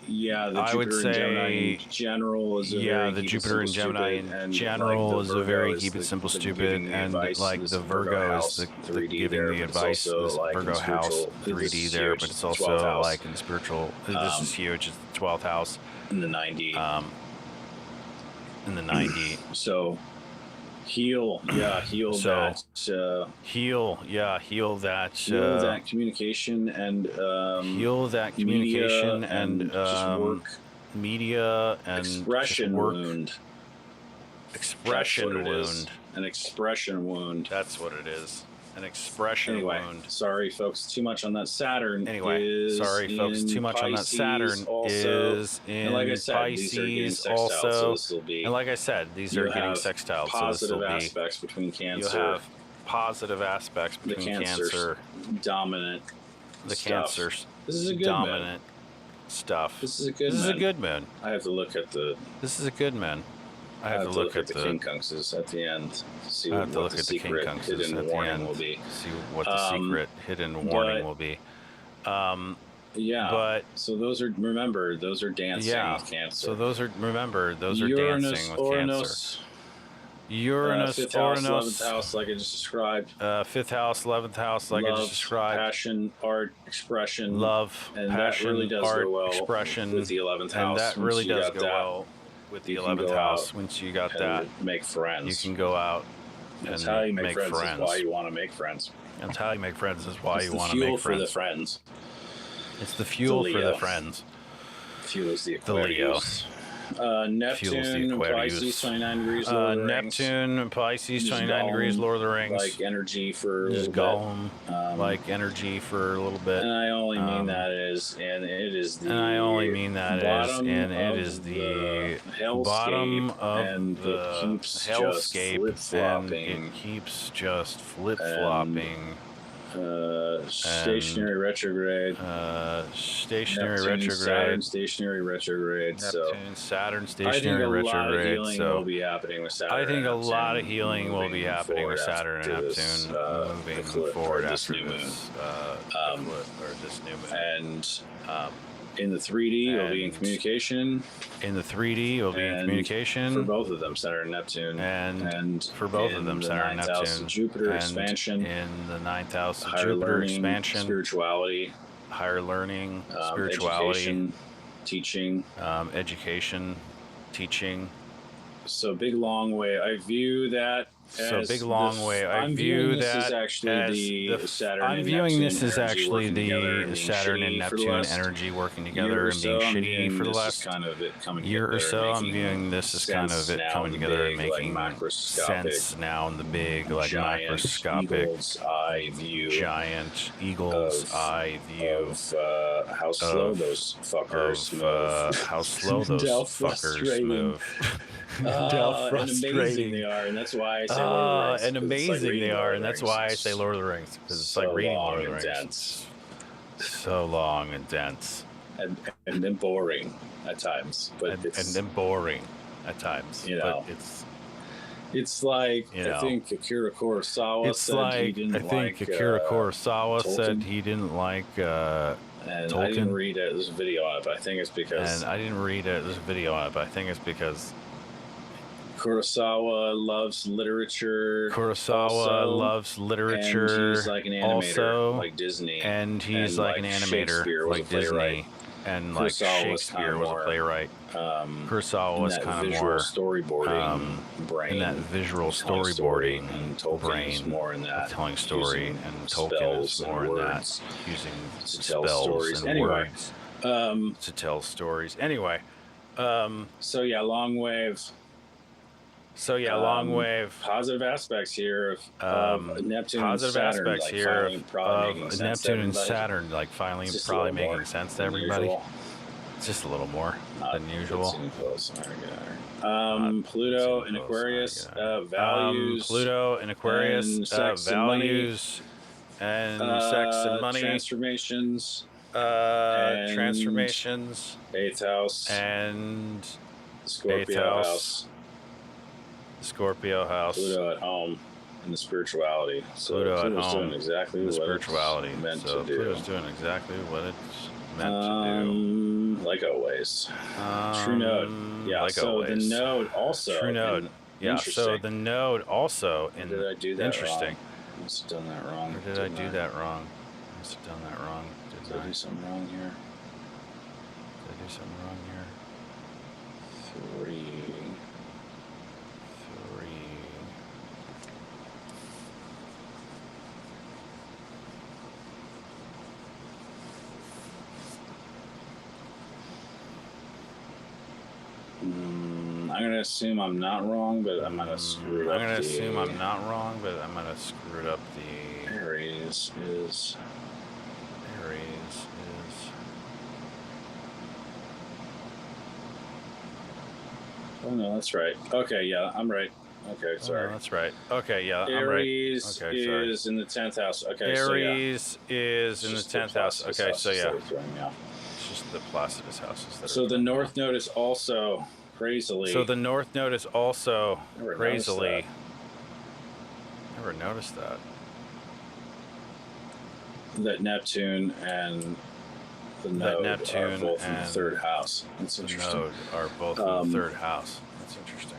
Yeah, the I would Jupiter and Gemini say, in general is a yeah, very the keep it Jupiter simple, and Gemini stupid, in and general like is the a very Virgo keep it is simple, the stupid, giving the and advice, like this the Virgo house is the 3D giving there, the but it's advice, also this like in Virgo house spiritual. This 3D is there, huge. but it's the 12th also house like in the spiritual. This is huge. It's the 12th house in the 90. In the 90. So heal that. Heal that. Heal that communication and heal that communication media and just work. Media and Expression just work. wound. Expression wound. An expression wound. That's what it is. An expression wound. Sorry, folks. Too much on that Saturn. Sorry, folks. Too much on that Saturn is in Pisces also. So this will be. And like I said, these are getting sextiles. Positive aspects between Cancer. You'll have positive aspects between Cancer. Dominant. The Cancers. This is a good dominant stuff. This is a good. This is a good moon. I have to look at the. This is a good moon. I have to look at the quincunxes at the end. See I have to what look the at the secret hidden warning will be. See what the secret hidden warning will be. Yeah. But so those are dancing with Cancer. So those are dancing with Cancer. Uranus, fifth house, 11th house, like I just described. Fifth house, 11th house, like I just described. Passion, art, expression. Love, and passion, that really does art, go well expression. with the 11th house. And that really does go well with the 11th house. Once you got that, make friends. You can go out That's and how you make friends. That's why you want to make friends. That's how you make friends. Is why it's you want to make friends. For the friends. It's the fuel for the friends. Fuels the Aquarius. Neptune, Pisces, 29 degrees, Lord of the Rings. Neptune, Pisces, 29 degrees, Lord of the Rings. Like energy for a little bit. Like energy for a little bit. And I only mean that is, and it is the. And I only mean that is, and it is the bottom of the hellscape, and it keeps just flip-flopping. Stationary retrograde. Stationary Neptune, retrograde. Saturn, stationary retrograde. Neptune, Saturn, stationary retrograde. Will be happening with Saturn. I think a lot of healing will be happening with Saturn and Neptune moving forward after this new moon. This new moon. And in the 3D, it'll be in communication. In the 3D, it'll be in communication. For both of them, Saturn and Neptune. And for both of them, Saturn and Neptune. Jupiter expansion. In the 9th house, Jupiter expansion. Spirituality. Higher learning, spirituality. Education, teaching. Education, teaching. So big long way. I view that. I view that as the Saturn. I'm viewing this as actually the Saturn and Neptune energy working together and being shitty for the last year or so. I'm viewing this as kind of it coming together and making sense now in the big, like macroscopic, giant eagle's eye view of how slow those fuckers move. How slow those fuckers move. And amazing they are, and that's why I say Lord of the Rings. And amazing they are, and that's why I say Lord of the Rings, because it's like reading Lord of the Rings. Dense. So long and dense. And then boring at times. But and then boring at times. You know. But it's like, I think Akira Kurosawa said he didn't like Tolkien. He didn't like and Tolkien. I didn't read it. There's a video on it, but I think it's because... Kurosawa loves literature. And he's like an animator, like Disney. And he's like an animator, like Disney. And like Shakespeare was a playwright. Kurosawa was kind of more storyboarding brain. In that visual storyboarding and Tolkien is more in that telling story, and Tolkien is more in that using spells and words to tell stories. Anyway, so yeah, long wave. Positive aspects here of Neptune and Saturn. Neptune and Saturn, like finally probably making sense to everybody. It's just a little more than usual. Pluto in Aquarius, values. Pluto in Aquarius, values and sex and money. Transformations. Transformations. 8th house. And Scorpio house. Scorpio house. Pluto at home. in the spirituality. So Pluto at Pluto's home doing exactly in the what spirituality. it's meant So to do. Pluto's doing exactly what it's meant to Like always. True node. Yeah, like so always. the node also. True node. Yeah, so the node also in. Did I do that interesting. wrong? I must have done that wrong. Or did I do that wrong? I must have done that wrong. Did I do something wrong here? Did I do something wrong here? 3. I'm going to assume I'm not wrong, but I'm going to screw up. I'm going to assume I'm not wrong, but I'm going to screw up the... Aries is... Oh, no, that's right. Okay, yeah, I'm right. Okay, sorry. Oh, that's right. Okay, yeah, I'm right. Aries is in the 10th house. Okay, Aries is in the 10th house. Okay, so yeah. It's just the Placidus houses. That so the North Node is also crazily... Never noticed that. That Neptune and the node are both in the 3rd house. That's interesting. The node are both in the 3rd house. That's interesting.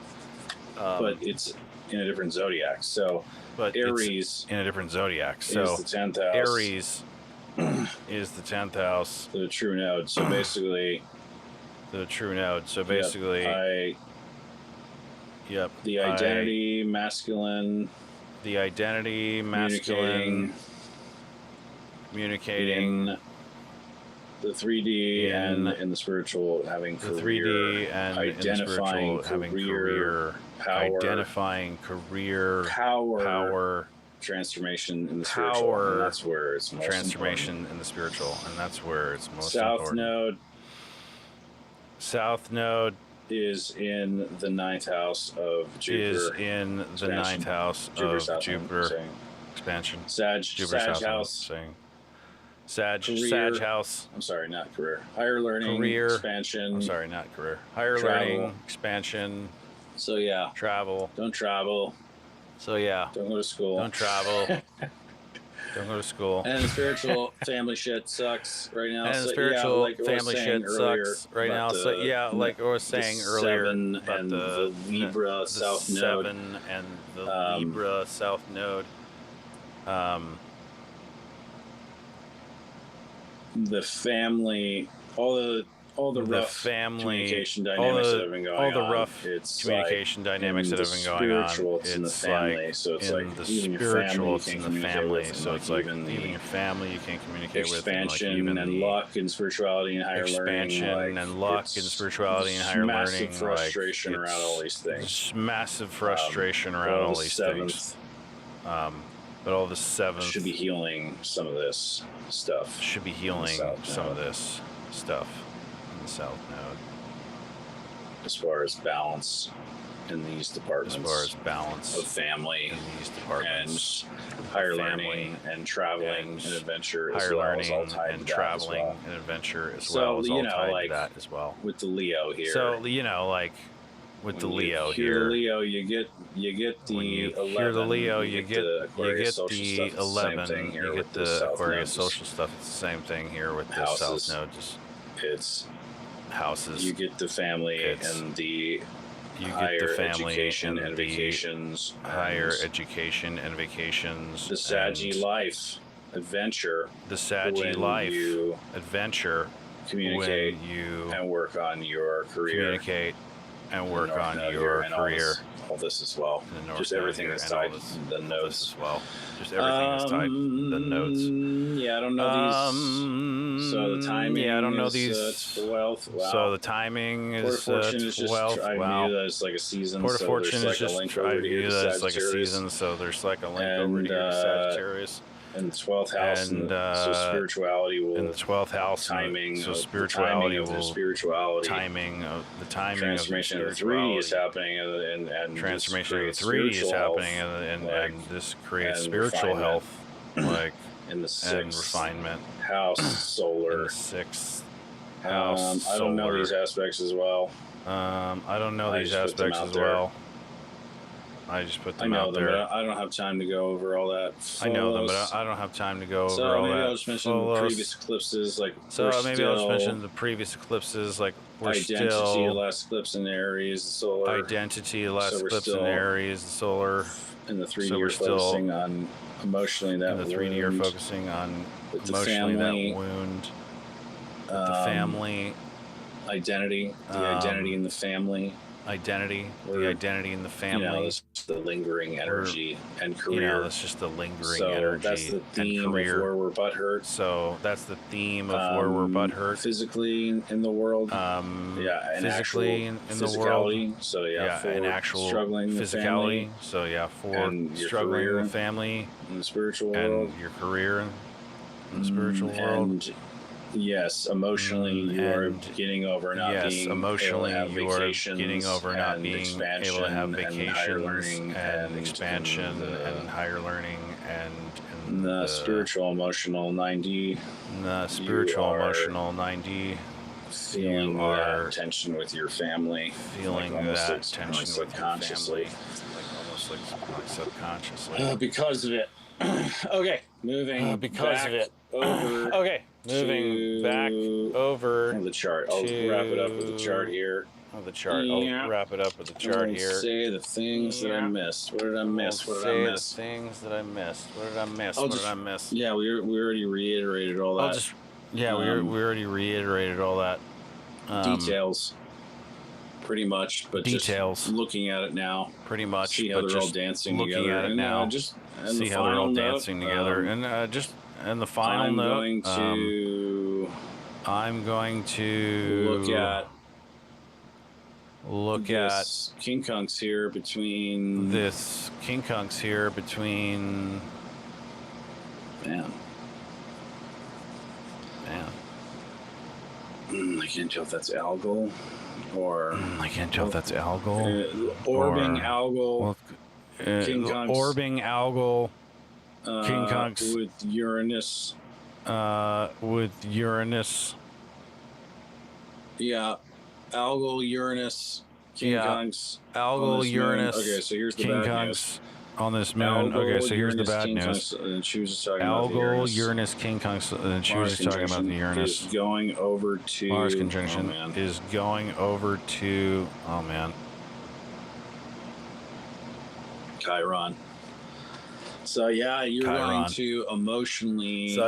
But it's in a different zodiac. So Aries in a different zodiac. So is the 10th house. Aries is the 10th house. The true node. So basically... The identity, masculine. The identity, masculine. Communicating. The 3D and in the spiritual having career. The 3D and identifying in the spiritual having career. Power. Identifying career. Power. Transformation in the spiritual. And that's where it's most important. In the spiritual. And that's where it's most important. South Node is in the 9th house of Jupiter. Expansion. Sag house. Sag house. I'm sorry, not career. Higher learning. Career. Expansion. I'm sorry, not career. Higher learning. Expansion. So yeah. Travel. Don't travel. So yeah. Don't go to school. Don't travel. Don't go to school. And the spiritual family shit sucks right now. And the spiritual family shit sucks right now. So yeah, like I was saying earlier, about the Libra South Node. 7 and the Libra South Node. The family, all the rough communication dynamics that have been going on. All the rough communication dynamics that have been going on. It's in the family, so it's like even your family you can't communicate with. So it's like even your family you can't communicate with. Expansion and luck and spirituality and higher learning. Expansion and luck and spirituality and higher learning. Massive frustration around all these things. Massive frustration around all these things. But all the 7th should be healing some of this stuff. Should be healing some of this stuff in the South Node. As far as balance in these departments. As far as balance of family in these departments. And higher learning and traveling and adventure as well. Higher learning and traveling and adventure as well is all tied to that as well. With the Leo here. So, like with the Leo here. The Leo, you get the when you 11. Hear the Leo, you get the Aquarius 11. You get the Aquarius social stuff. It's the same thing here with the South Node. It's houses. You get the family and the higher education and vacations. Higher education and vacations. The Saggy life adventure. The Saggy life adventure. Communicate and work on your career. Communicate and work on your career. All this as well. Just everything that's tied to the nodes as well. Just everything that's tied to the nodes. Yeah, I don't know these. So the timing. Yeah, I don't know these. 12th. Wow. So the timing is 12th. I view that as like a season. Port of Fortune is just. I view that as like a Sagittarius. season. So there's like a link over here to Sagittarius. In the 12th house, and so spirituality will. In the 12th house, timing. So spirituality will. Spirituality. Timing of the timing. Transformation of the 3D is happening, and transformation of the 3D is happening, and this creates spiritual health, like in the 6th and refinement house, solar. In the 6th house, solar. I don't know these aspects as well. I don't know these aspects as well. I just put them I know out them, there. but I don't have time to go over all that. I know them, but I don't have time to go over so all maybe that. I'll just mention the previous eclipses. Like so maybe I'll just mention the previous eclipses. Like we're identity, still last eclipse in Aries, the solar identity, last so eclipse in Aries, the solar. In the 3D, so you're focusing on emotionally that in the 3D, you're focusing on with emotionally the family, that wound. With the family, identity, the identity in the family. Identity, the identity in the family. You know, that's the lingering energy and career. You know, that's just the lingering so energy that's the theme and career. Of where we're butthurt. So that's the theme of where we're butthurt. Physically in the world. Yeah, physically in the world. So yeah, an actual struggling physicality. So yeah, for struggling in the family, in the spiritual world, and your career in the spiritual world. And yes, emotionally you are getting over not being emotionally able to have you are vacations getting over not being able to have and vacations and expansion and higher learning and the spiritual emotional 9D. The spiritual emotional 9D. Feeling that tension with your family. Feeling that tension with your family. Like almost like subconsciously. Because of it. Okay, moving because back of it. Over okay, moving back over the chart. I'll wrap it up with the chart here. The chart. I'll wrap it up with the chart here. Say the things that I missed. What did I miss? What did I miss? The things that I missed. What did I miss? What did I miss? Yeah, we already reiterated all that. We already reiterated all that. Details. Pretty much, but details. Just looking at it now. Pretty much. See how they're all dancing together. Looking at it now. See how they're all dancing together. And the final note. I'm going to look at quincunx here between this quincunx here between. Man. I can't tell if that's algal or I can't tell if that's algal. Orbing algal. Quincunx. Orbing algal. Quincunx with Uranus. Yeah, algal Uranus. Quincunx. Yeah, algal Uranus. Okay, so here's the bad news. On this moon. Okay, so here's the bad news. And she was just talking algal Uranus quincunx, and she was just talking about the Uranus. Is going over to Mars conjunction is going over to Chiron. So yeah, you're going to emotionally.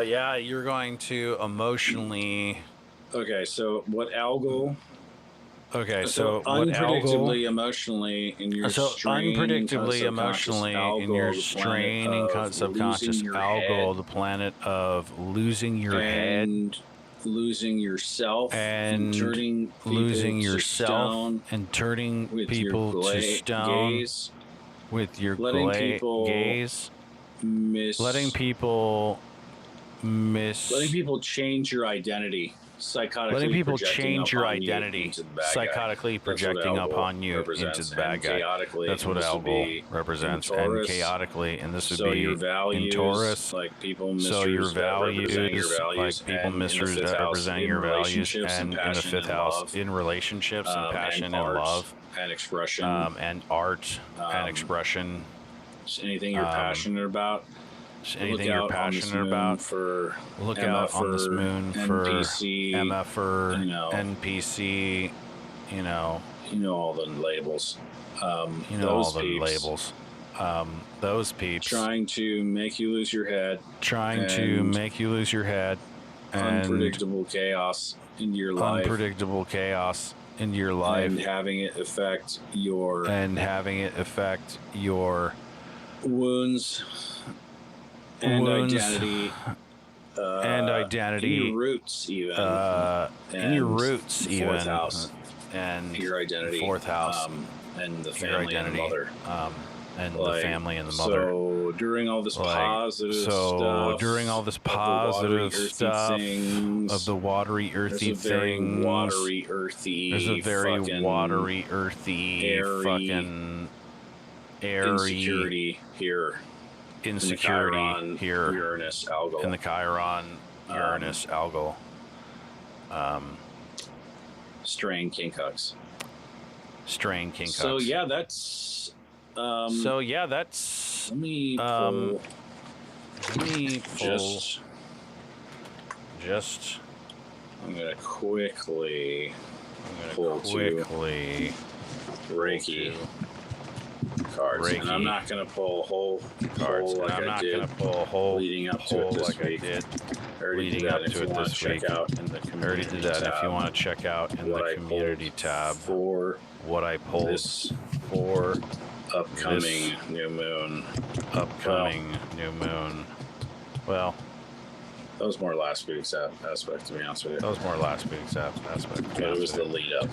Okay, so what algal? Okay, so unpredictably emotionally in your straining subconscious algal, the planet of losing your head, losing yourself, and losing yourself, and turning people to stone with your gaze, letting people change your identity. Letting people change your identity, psychotically projecting upon you into the bad guy. That's what algal represents. And chaotically, and this would be in Taurus. Like people so your values, like people misrepresenting your values, and in the fifth house, in relationships and passion and love and expression, and art and expression. Anything you're passionate about. Anything you're passionate about. Look out on this moon for MF NPC. You know all the labels. Those peeps. Trying to make you lose your head. And unpredictable chaos into your life. And having it affect your wounds. And identity. In your roots, even. Fourth house. And your identity. Fourth house. And the family and the mother. The family and the mother. So during all this positive stuff of the watery, earthy things, there's a very watery, earthy, fucking airy insecurity here. Insecurity here Uranus algal. In the Chiron Uranus algal. Strain quincunx. So yeah, that's So yeah, that's. Let me pull. Just. I'm gonna quickly. Pull Reiki cards, and I'm not gonna pull a whole cards. Like I'm not gonna pull a whole leading up to it this week. Leading up to it this week. I already did that. If you want to check out in the community tab for what I pulled this for upcoming new moon. New moon. Well, that was more last week's aspect, to be honest with you. That was more last week's aspect. But it was the lead up,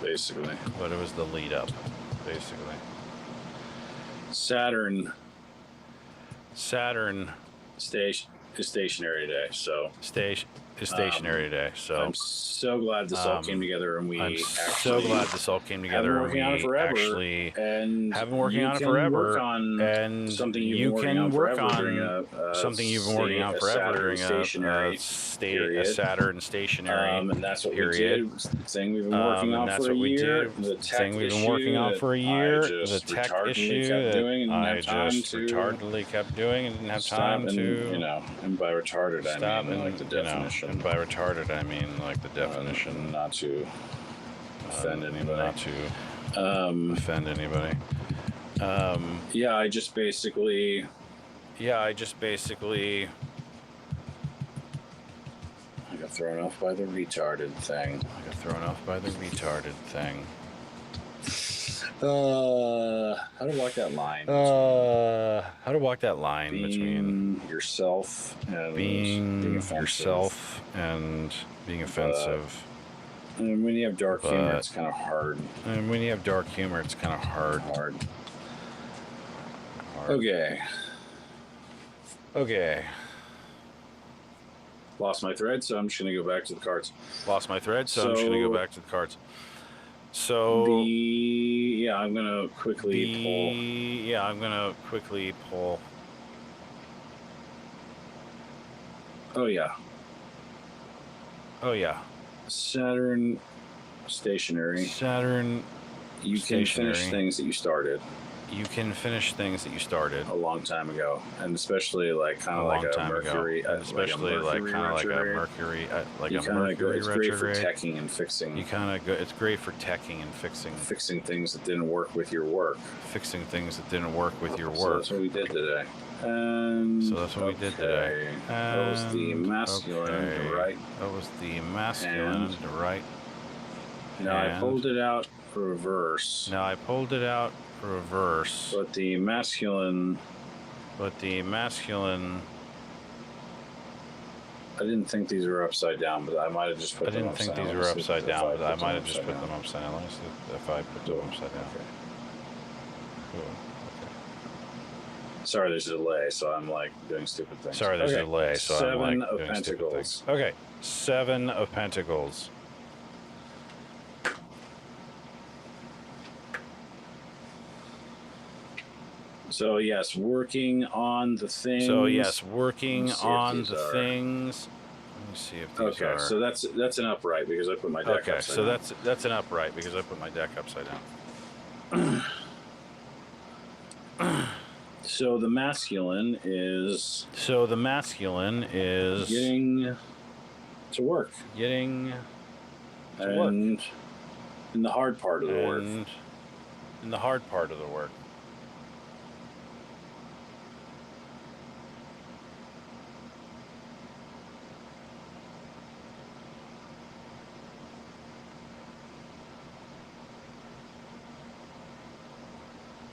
basically. Saturn is stationary today, so stationary today. So I'm so glad this all came together, and we have been working on it forever, and something you've been working on forever during a Saturn stationary and that's what period. We did. Thing we've been working on for a year. The tech The tech issue that I just retardedly kept doing and didn't have time to. And by retarded I mean like the definition. And by retarded I mean like the definition. Not to offend anybody. I just basically. I got thrown off by the retarded thing. How to walk that line? Between yourself and being offensive. And when you have dark humor, it's kind of hard. Okay. Lost my thread, so I'm just going to go back to the cards. So I'm going to quickly pull. Oh yeah. Saturn stationary. You can finish things that you started. A long time ago, and especially like kind of like a Mercury, it's great for teching and fixing. It's great for teching and fixing things that didn't work with your work. So that's what we did today. That was the masculine, right? Now I pulled it out reverse. But the masculine. I didn't think these were upside down, but I might have just put them upside down. Let me see if I put them upside down. Okay. Cool. Okay. Sorry, there's a delay, so I'm like doing stupid things. Seven of Pentacles. Okay, Seven of Pentacles. So yes, working on the things. Let me see if these are. So that's an upright because I put my deck upside down. That's an upright because I put my deck upside down. So the masculine is. Getting to work. And in the hard part of the work.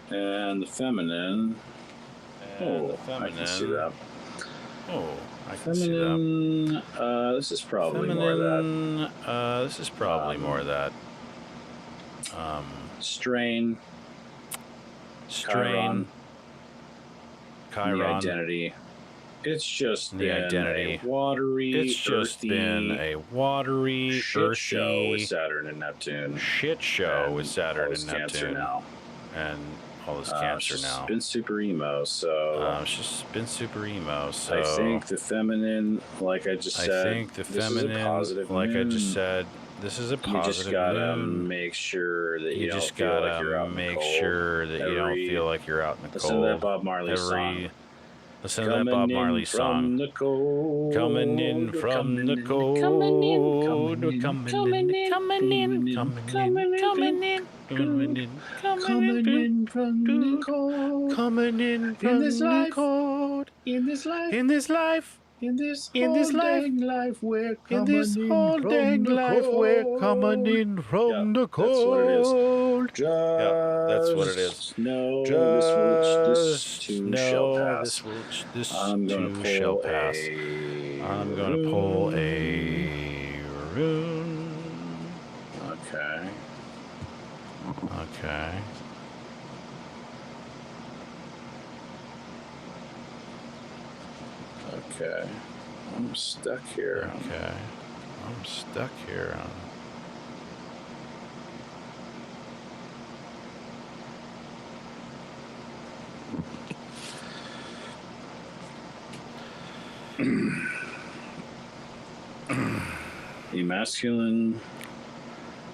And the feminine. I can see that. I can see that. This is probably more of that. Strain. Chiron. The identity. It's just been a watery, shit show with Saturn and Neptune. Now. And all this Cancer now. It's been super emo, so. I think the feminine, like I just said, this is a positive moon. This is a You just positive gotta moon. make sure that you don't just feel like gotta you're out in the make cold. sure that you don't feel like you're out in the Listen cold. to that Bob Marley song. Listen to that Bob Marley song. The cold, Coming in from the cold. coming in, Coming in. Coming in. Coming in. Coming in. Coming in. coming in from the cold. Coming in In this from the life, cold. in this life, In this life. in this In whole this life. dang life, we're In coming this whole in dang from the life, we're coming cold. in from the That's what it is. cold. Just that's what it is. know this too shall pass. I'm gonna shall pull pass. I'm gonna pull a rune. Okay. Okay. Okay. I'm stuck here. Okay. I'm stuck here.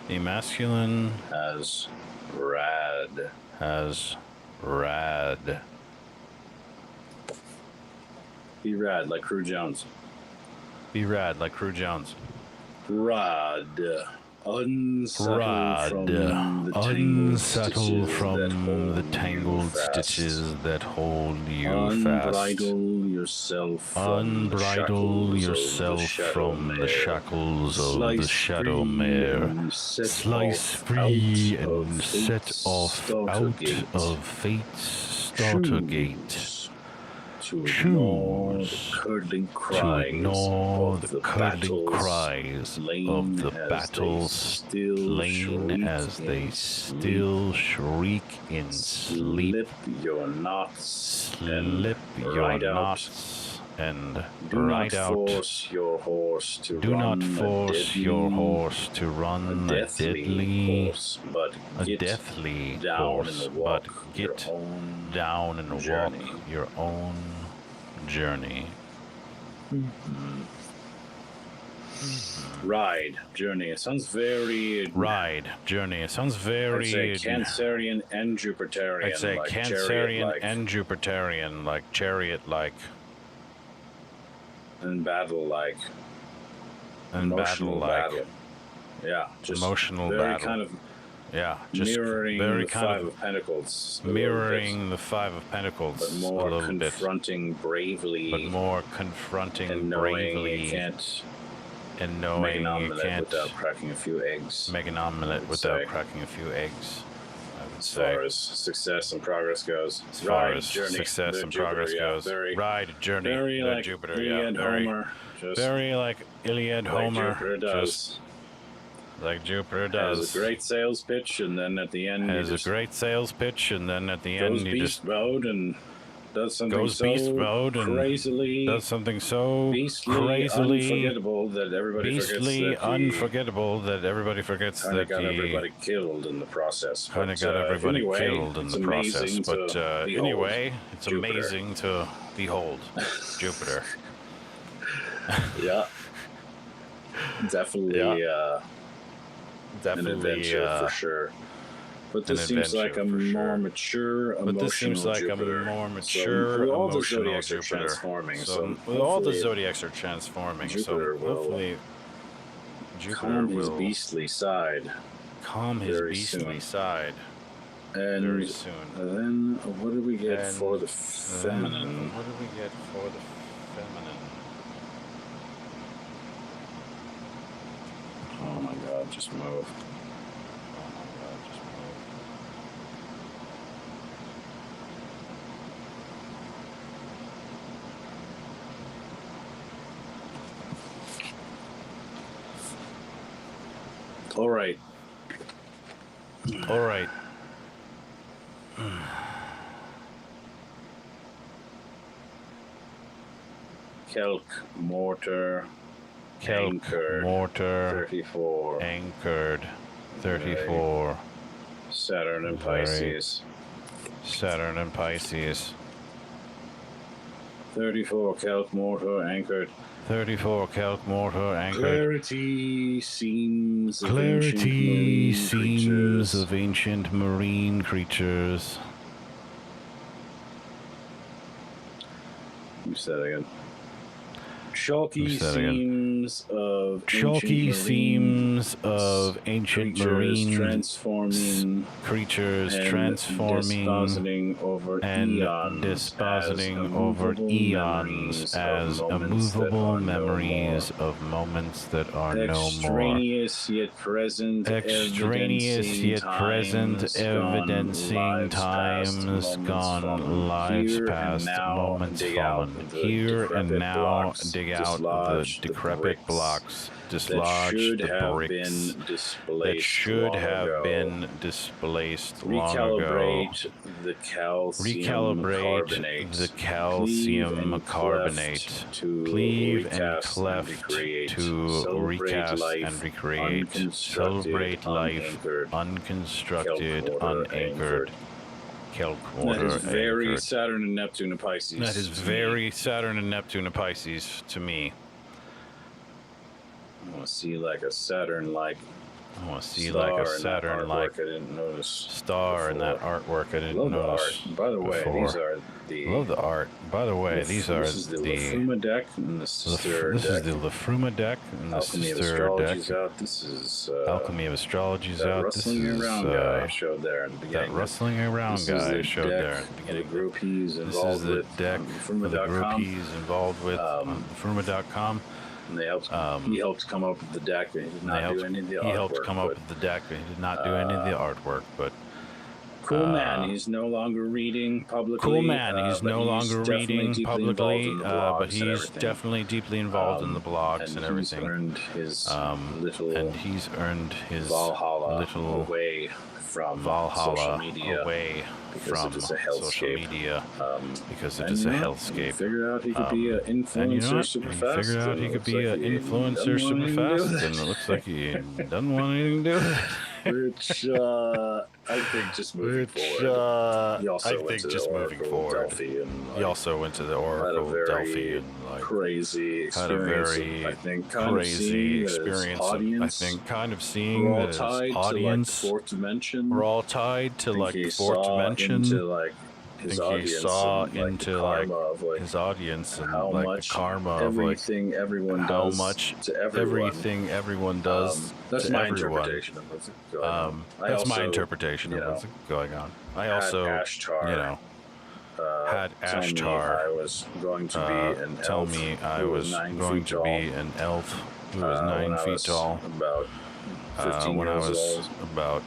The masculine has rad. Be rad like Crew Jones. Be rad like Crew Jones. Rod. Unsettle from the tangled stitches that hold you fast. Unbridle yourself from the shackles of the shadow mare. Slice free and set off out of fate's starter gate. Choose to ignore the curdling cries of the battles, slain as they still shriek in sleep. Slip your knots and ride out. Do not force your horse to Do run not force your horse to run a deadly course, but get down and walk your own journey. Ride journey. It sounds very. Ride journey. It sounds very. I'd say Cancerian and Jupiterian. I'd say like Cancerian and Jupiterian, like chariot-like. And battle-like. And battle-like. Yeah, just emotional very battle. Kind of. Yeah, just mirroring very the kind Five of of Pentacles. mirroring the Five of Pentacles, but more a little confronting bit. bravely. But more confronting and knowing bravely. You can't and knowing make an omelet you can't without cracking a few eggs. Make an omelet without cracking a few eggs. As far as success and progress goes. As far as success and progress goes. Ride journey. Very like Jupiter. Iliad Homer. Very like Iliad Homer. Jupiter does. Like Jupiter does. Has a great sales pitch, and then at the end he goes beast mode and does something crazily unforgettable that everybody forgets that he got everybody killed in the process. Kind of got everybody killed in the process. But anyway, it's amazing to behold Jupiter. Yeah. Definitely. Yeah. Definitely an adventure for sure. But this seems like a more mature, emotional Jupiter. So all the zodiacs are transforming. So all the zodiacs are transforming. Jupiter will calm his beastly side. Calm his beastly side. And very soon. And then what do we get for the feminine? What do we get for the feminine? Oh my God, just move. All right. All right. Kelk, mortar, anchored, 34. Anchored, 34. Right. Saturn and Pisces. Saturn and Pisces. 34 calc mortar anchored. 34 calc mortar anchored. Clarity seems of ancient marine creatures. You said again. Chalky seams of ancient marine creatures transforming and dispositing over eons as immovable memories of moments that are no more. Extraneous yet present, evidencing times gone, lives past, moments fallen. Here and now, dig out the decrepit blocks, dislodge the bricks that should have been displaced long ago. Recalibrate the calcium carbonate, cleave and cleft to recast and recreate, celebrate life, unconstructed, unanchored. That is very Saturn and Neptune and Pisces. That is very Saturn and Neptune and Pisces to me. I want to see like a Saturn-like. I want to see like a Saturn-like I didn't notice star in that artwork. I didn't notice. By the way, these are the. Love the art. By the way, these are This is the Lafruma deck and this is their This deck. is the Lafruma deck and this Alchemy is of their deck. Astrology's out. This is Alchemy of Astrology's that out. This rustling is around guy I showed there at the that beginning. rustling around This guy is I the showed deck there at the for the beginning. group he's This involved is the with deck on for the group Lafruma.com. he's involved with on Lafruma.com. And they helped, he helped come up with the deck, but he did not do any of the artwork. He helped come up with the deck, but he did not do any of the artwork. But cool man, he's no longer reading publicly. Cool man, he's no longer reading publicly, but he's everything. definitely deeply involved in the blogs and He's everything. earned his And he's earned his Valhalla little away from Valhalla social media away because from it is a social hellscape. media because it And is a you know, hellscape. He figured out he could be an influencer And you know what? super He fast. figured out he could be an influencer super fast, and it looks like he doesn't want anything to do with it. Which I think just moving forward. He also went to the Oracle of Delphi and He also went to the Oracle of Delphi and like crazy experience. had a very I think crazy experience. I think kind of seeing that his audience. We're all tied to like the fourth dimension. We're all tied to like the fourth dimension. Into, like, I think he saw into like his audience and how like much the karma of like everything everyone how does much to everyone. everything everyone does That's to my everyone. interpretation of what's going on. That's my interpretation of what's going on. I also, Ashtar, you know, had Ashtar I was going to be an tell elf me I who was 9 going feet to tall. be an elf who was 9 feet tall. About 15 When I years was old. about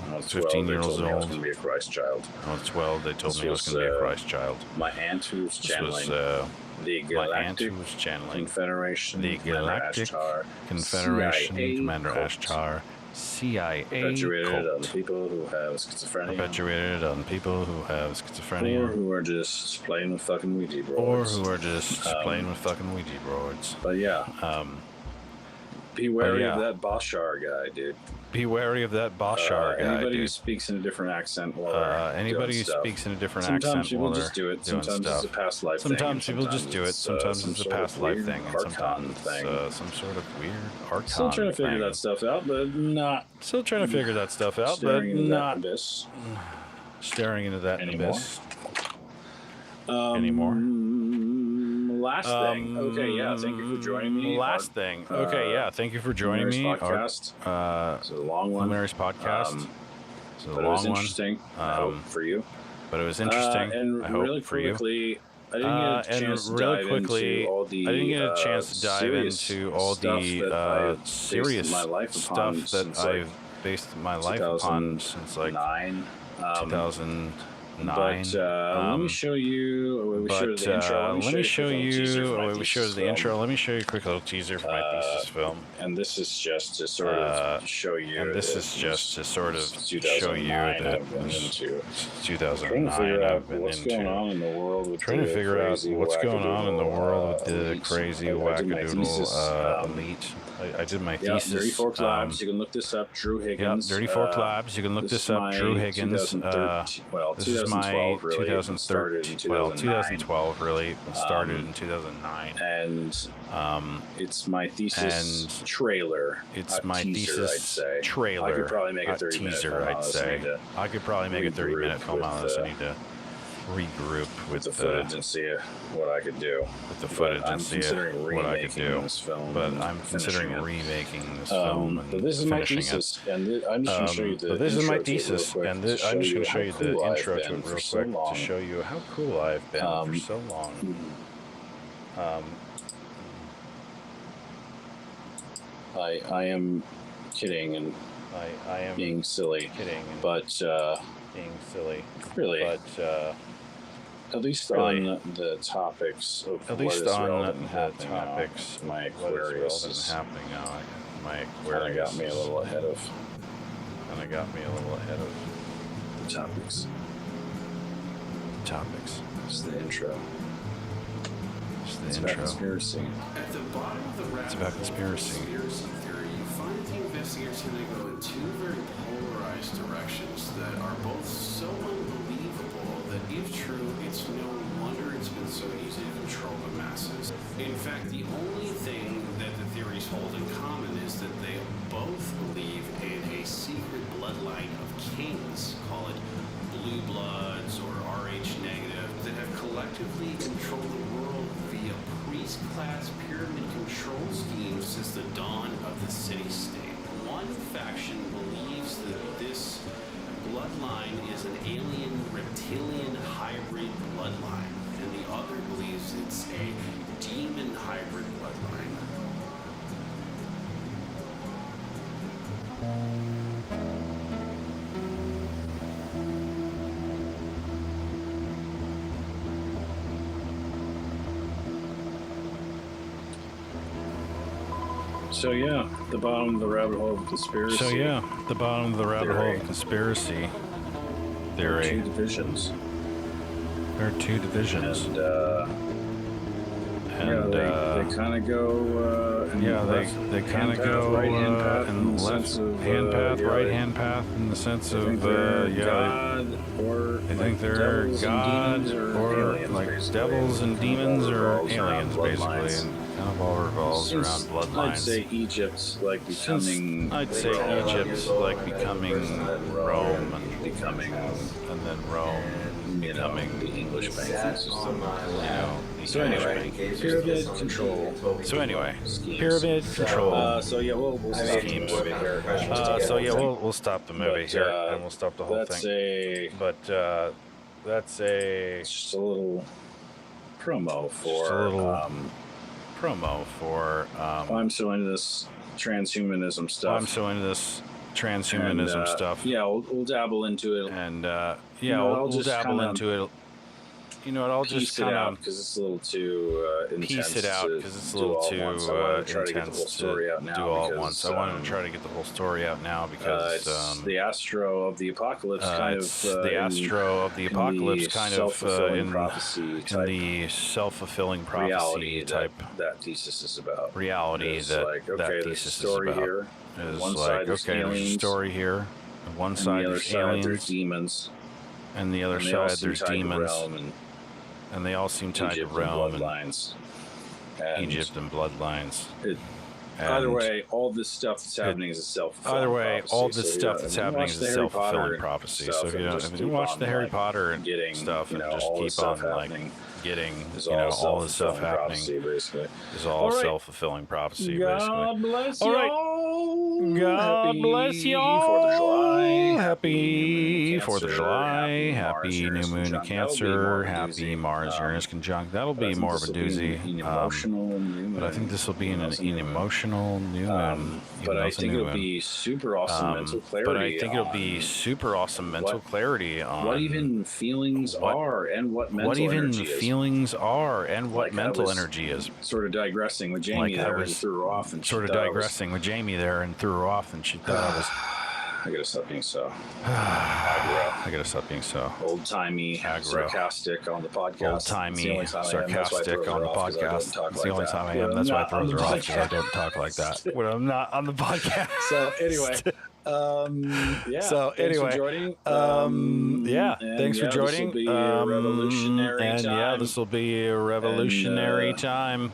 When I was 15 12, years they told me I was old. going to be a Christ child. When I was 12, they told This me I was going to be a Christ child. My aunt who was This channeling was the my aunt Galactic who was channeling Confederation, the Galactic Ashtar, Confederation, CIA Commander cult, Ashtar, CIA perpetuated on cult, people who have schizophrenia, perpetuated on people who have or schizophrenia, who are just playing with fucking Ouija or boards. who are just playing with fucking Ouija boards. But yeah, be wary of yeah. that Bashar guy, dude. Be wary of that Bashar guy, Anybody who dude. speaks in a different accent while they're Anybody doing who stuff. speaks in a different Sometimes accent people while just they're do it. doing Sometimes stuff. it's a past life thing. Sometimes people just do it. Sometimes some it's a sort of past life weird thing, and archon sometimes thing. it's some sort of weird archon Still trying to figure thing. that stuff out, but not Still trying to figure that stuff out, but staring into that not abyss staring into that anymore. abyss anymore. Last thing. Okay, yeah. Thank you for joining me. Last thing. Okay, yeah. Thank you for joining me. Podcast. It's a long one. Luminaries podcast. It's a But it long was one. interesting. I hope for you. But it was interesting. And I hope really for you. quickly, I didn't get a chance to dive into all the I didn't get a chance to dive serious into all stuff the that I've serious based my life stuff upon that since, I've based my life upon since like 2009. But let me show you. We showed the intro. Let me show you. We showed the intro. Film. Let me show you a quick little teaser for my thesis film. And this is just to sort of show you. And this that is just to sort of since show you 2009 that I've been into 2009 trying to figure out I've been what's into going on in the world with trying to the figure out crazy what's going on in the world with the elites. crazy I did my wackadoodle thesis, elite. I did my Yeah, thesis. Dirty Fork Labs. You can look this up. Drew Yeah, Higgins. Dirty Fork Labs. You can look this up. Drew Higgins. Well, This is is my 2012 really started in 2009. And it's my thesis trailer. It's my teaser, thesis I'd say. trailer. I could probably make a 30-minute teaser, film I'd on this. say. I could probably make a 30-minute film on this. I need to regroup with the footage and see what I could do. With the footage and see what I could do. But I'm considering remaking this film and but this is my finishing thesis, it. and I'm just going to show you the But this is my thesis, intro to it real and quick I'm just going to show you the intro I've to been it real for so quick long. to show you how cool I've been for so long. I am kidding and I am being silly, but being silly, really, but at least really, on the topics of at what least is on relevant the happening topics, now, my what Aquarius is is happening now. My kind Aquarius of got me a little ahead of the topics. It's the intro. It's about conspiracy. At the bottom of the rabbit It's about hole conspiracy. of conspiracy theory, you find that the investigators tend to go in two very polarized directions that are both so unbelievable that if true, it's no wonder it's been so easy to control the masses. In fact, the only thing that the theories hold in common is that they both believe in a secret bloodline of kings, call it blue bloods or RH negative, that have collectively controlled the world via priest-class pyramid control schemes since the dawn of the city-state. One faction believes that this bloodline is an alien reptilian hybrid bloodline, and the other believes it's a demon hybrid bloodline. So yeah, the bottom of the rabbit hole of conspiracy. the bottom of the rabbit hole of conspiracy theory. Two divisions. There are two divisions. And they kind of go. They kind of go right hand path in the left hand path, right hand path, in the sense of God or I think they're God or like devils and demons or aliens, basically, and kind of all revolves around bloodlines. I'd say Egypt's like becoming. Rome and becoming, and then Rome becoming the English banking system. So anyway, pyramid control. Pyramid control. So yeah, we'll stop the movie here. We'll stop the movie here and we'll stop the whole thing. That's It's just a little promo for. I'm so into this transhumanism stuff. Yeah, we'll dabble into it. And we'll dabble into it. You know what? I'll just kind of because it's a little too intense. Piece it out because it's a little too intense to do all at once. I wanted to try to get the whole story out now because it's the Astro of the Apocalypse kind of. The Astro of the Apocalypse kind of in the self-fulfilling prophecy reality type. That thesis is about. Reality that thesis is about. Here. Is one like, side okay, there's a story here. On one side there's aliens. There's demons. And the other side there's demons. And they all seem tied to Rome and Egypt and bloodlines. Either way, all this stuff that's happening is a self-fulfilling prophecy. So if you watch the Harry Potter and stuff and just keep on getting all this stuff happening is all self-fulfilling prophecy. God bless you. God bless y'all. Happy 4th of July. Happy new moon in Cancer. Happy Mars Uranus conjunct. That'll be more of a doozy. But I think this will be an emotional new moon. But I think it'll be super awesome mental clarity. On what even feelings are and what mental energy is. Sort of digressing with Jamie there and threw her off. And she thought I was. I gotta stop being so aggro. Old-timey, sarcastic on the podcast. Sarcastic on the podcast. It's the only time I am. That's why I throw her off because I don't talk like that when I'm not on the podcast. So anyway, Yeah. So anyway, thanks for joining. Thanks for joining. This will be a revolutionary and time. yeah, this will be a revolutionary time.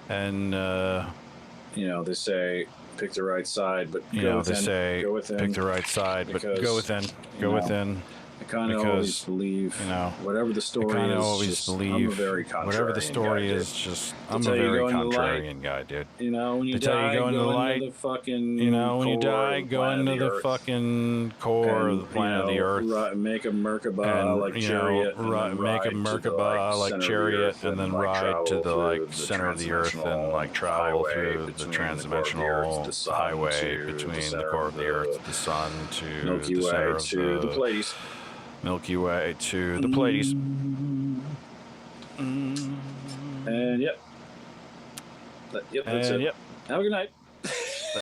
And they say pick the right side, but pick the right side, but go within. Go within. I kind of always believe, whatever the story is, I'm a very contrarian whatever the story guy, is, I'm a very contrarian guy, dude. When you die, go into the light, when you die, go into the fucking core of the planet of the Earth. Make a Merkaba like Chariot, make a Merkaba like Chariot, and then ride to the center of the Earth and travel through the transdimensional highway between the core of the Earth, the sun, to the center of the Pleiades. Milky Way to the Pleiades. And that's it. Yep. Have a good night.